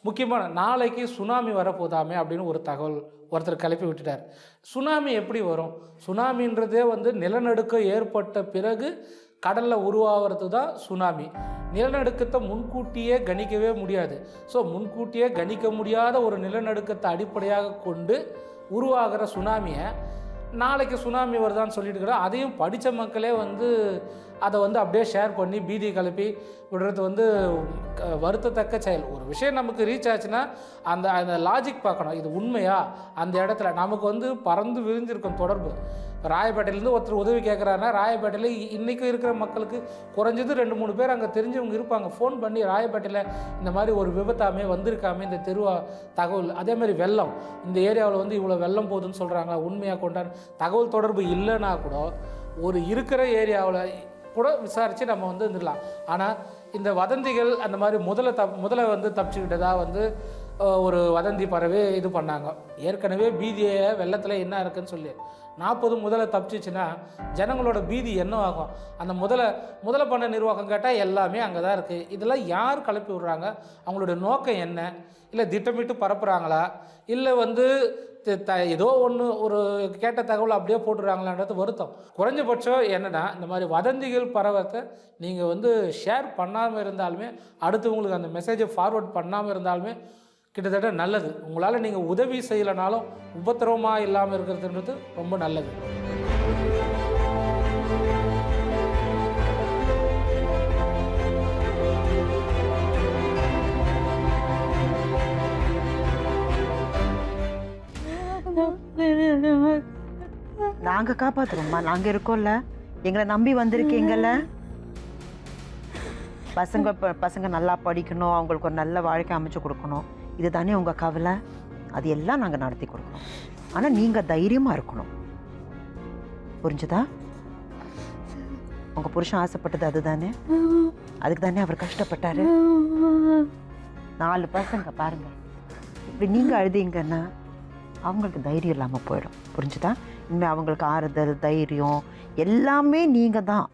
முக்கியமான நாளைக்கு சுனாமி வரப்போதாமே அப்படின்னு ஒரு தகவல் ஒருத்தர் கிளப்பி விட்டுட்டார். சுனாமி எப்படி வரும்? சுனாமின்றதே வந்து நிலநடுக்கம் ஏற்பட்ட பிறகு கடலில் உருவாகிறது தான் சுனாமி. நிலநடுக்கத்தை முன்கூட்டியே கணிக்கவே முடியாது. ஸோ முன்கூட்டியே கணிக்க முடியாத ஒரு நிலநடுக்கத்தை அடிப்படையாக கொண்டு உருவாகிற சுனாமியை நாளைக்கு சுனாமி வருதான்னு சொல்லிட்டு இருக்கிறோம். அதையும் படித்த மக்களே வந்து அதை வந்து அப்படியே ஷேர் பண்ணி பீதி கிளப்பி விடுறது வந்து வருத்தத்தக்க செயல். ஒரு விஷயம் நமக்கு ரீச் ஆச்சுன்னா அந்த லாஜிக் பார்க்கணும். இது உண்மையா? அந்த இடத்துல நமக்கு வந்து பறந்து விரிஞ்சிருக்கும் தொடர்பு. ராயப்பேட்டையிலேருந்து ஒருத்தர் உதவி கேட்குறாருன்னா ராயப்பேட்டையில் இன்றைக்கி இருக்கிற மக்களுக்கு குறைஞ்சது 2-3 பேர் அங்கே தெரிஞ்சவங்க இருப்பாங்க. ஃபோன் பண்ணி ராயப்பேட்டையில் இந்த மாதிரி ஒரு விபத்தாமே வந்திருக்காமே இந்த தெருவா தகவல். அதே மாதிரி வெள்ளம், இந்த ஏரியாவில் வந்து இவ்வளோ வெள்ளம் போகுதுன்னு சொல்கிறாங்களா, உண்மையாக கொண்டாந்து தகவல் தொடர்பு இல்லைன்னா கூட ஒரு இருக்கிற ஏரியாவில் கூட விசாரித்து நம்ம வந்து இருந்துடலாம். ஆனால் இந்த வதந்திகள் அந்த மாதிரி முதல்ல வந்து தப்பிச்சுக்கிட்டதா வந்து ஒரு வதந்தி பரவே இது பண்ணாங்க. ஏற்கனவே பீதியை வெள்ளத்தில் என்ன இருக்குன்னு சொல்லி 40 முதல்ல தப்பிச்சிச்சுன்னா ஜனங்களோட பீதி என்ன ஆகும்? அந்த முதல்ல பண்ண நிர்வாகம் கேட்டால் எல்லாமே அங்கே தான் இருக்குது. இதெல்லாம் யார் கிளப்பி விடுறாங்க? அவங்களுடைய நோக்கம் என்ன? இல்லை திட்டமிட்டு பரப்புகிறாங்களா? இல்லை வந்து ஏதோ ஒன்று ஒரு கேட்ட தகவல் அப்படியே போட்டுறாங்களான்றது வருத்தம். குறைஞ்சபட்சம் என்னென்னா இந்த மாதிரி வதந்திகள் பரவத்தை நீங்கள் வந்து ஷேர் பண்ணாமல் இருந்தாலுமே, அடுத்தவங்களுக்கு அந்த மெசேஜை ஃபார்வர்ட் பண்ணாமல் இருந்தாலுமே கிட்டத்தட்ட நல்லது. உங்களால் நீங்கள் உதவி செய்யலைனாலும் உபத்திரவமாக இல்லாமல் இருக்கிறதுன்றது ரொம்ப நல்லது. நாங்கள் காப்பாற்றுறோம்மா, நாங்கள் இருக்கோம்ல, எங்களை நம்பி வந்திருக்கீங்கல்ல. பசங்க நல்லா படிக்கணும், அவங்களுக்கு ஒரு நல்ல வாழ்க்கை அமைச்சு கொடுக்கணும், இது தானே உங்கள் கவலை. அது எல்லாம் நாங்கள் நடத்தி கொடுக்கணும். ஆனால் நீங்கள் தைரியமாக இருக்கணும், புரிஞ்சுதா? உங்கள் புருஷன் ஆசைப்பட்டது அதுதானே, அதுக்கு தானே அவர் கஷ்டப்பட்டாரு. 4 பசங்க பாருங்க, இப்படி நீங்கள் அழுதீங்கன்னா அவங்களுக்கு தைரியம் இல்லாமல் போயிடும், புரிஞ்சுதா? இனிமேல் அவங்களுக்கு ஆறுதல், தைரியம் எல்லாமே நீங்கள் தான்.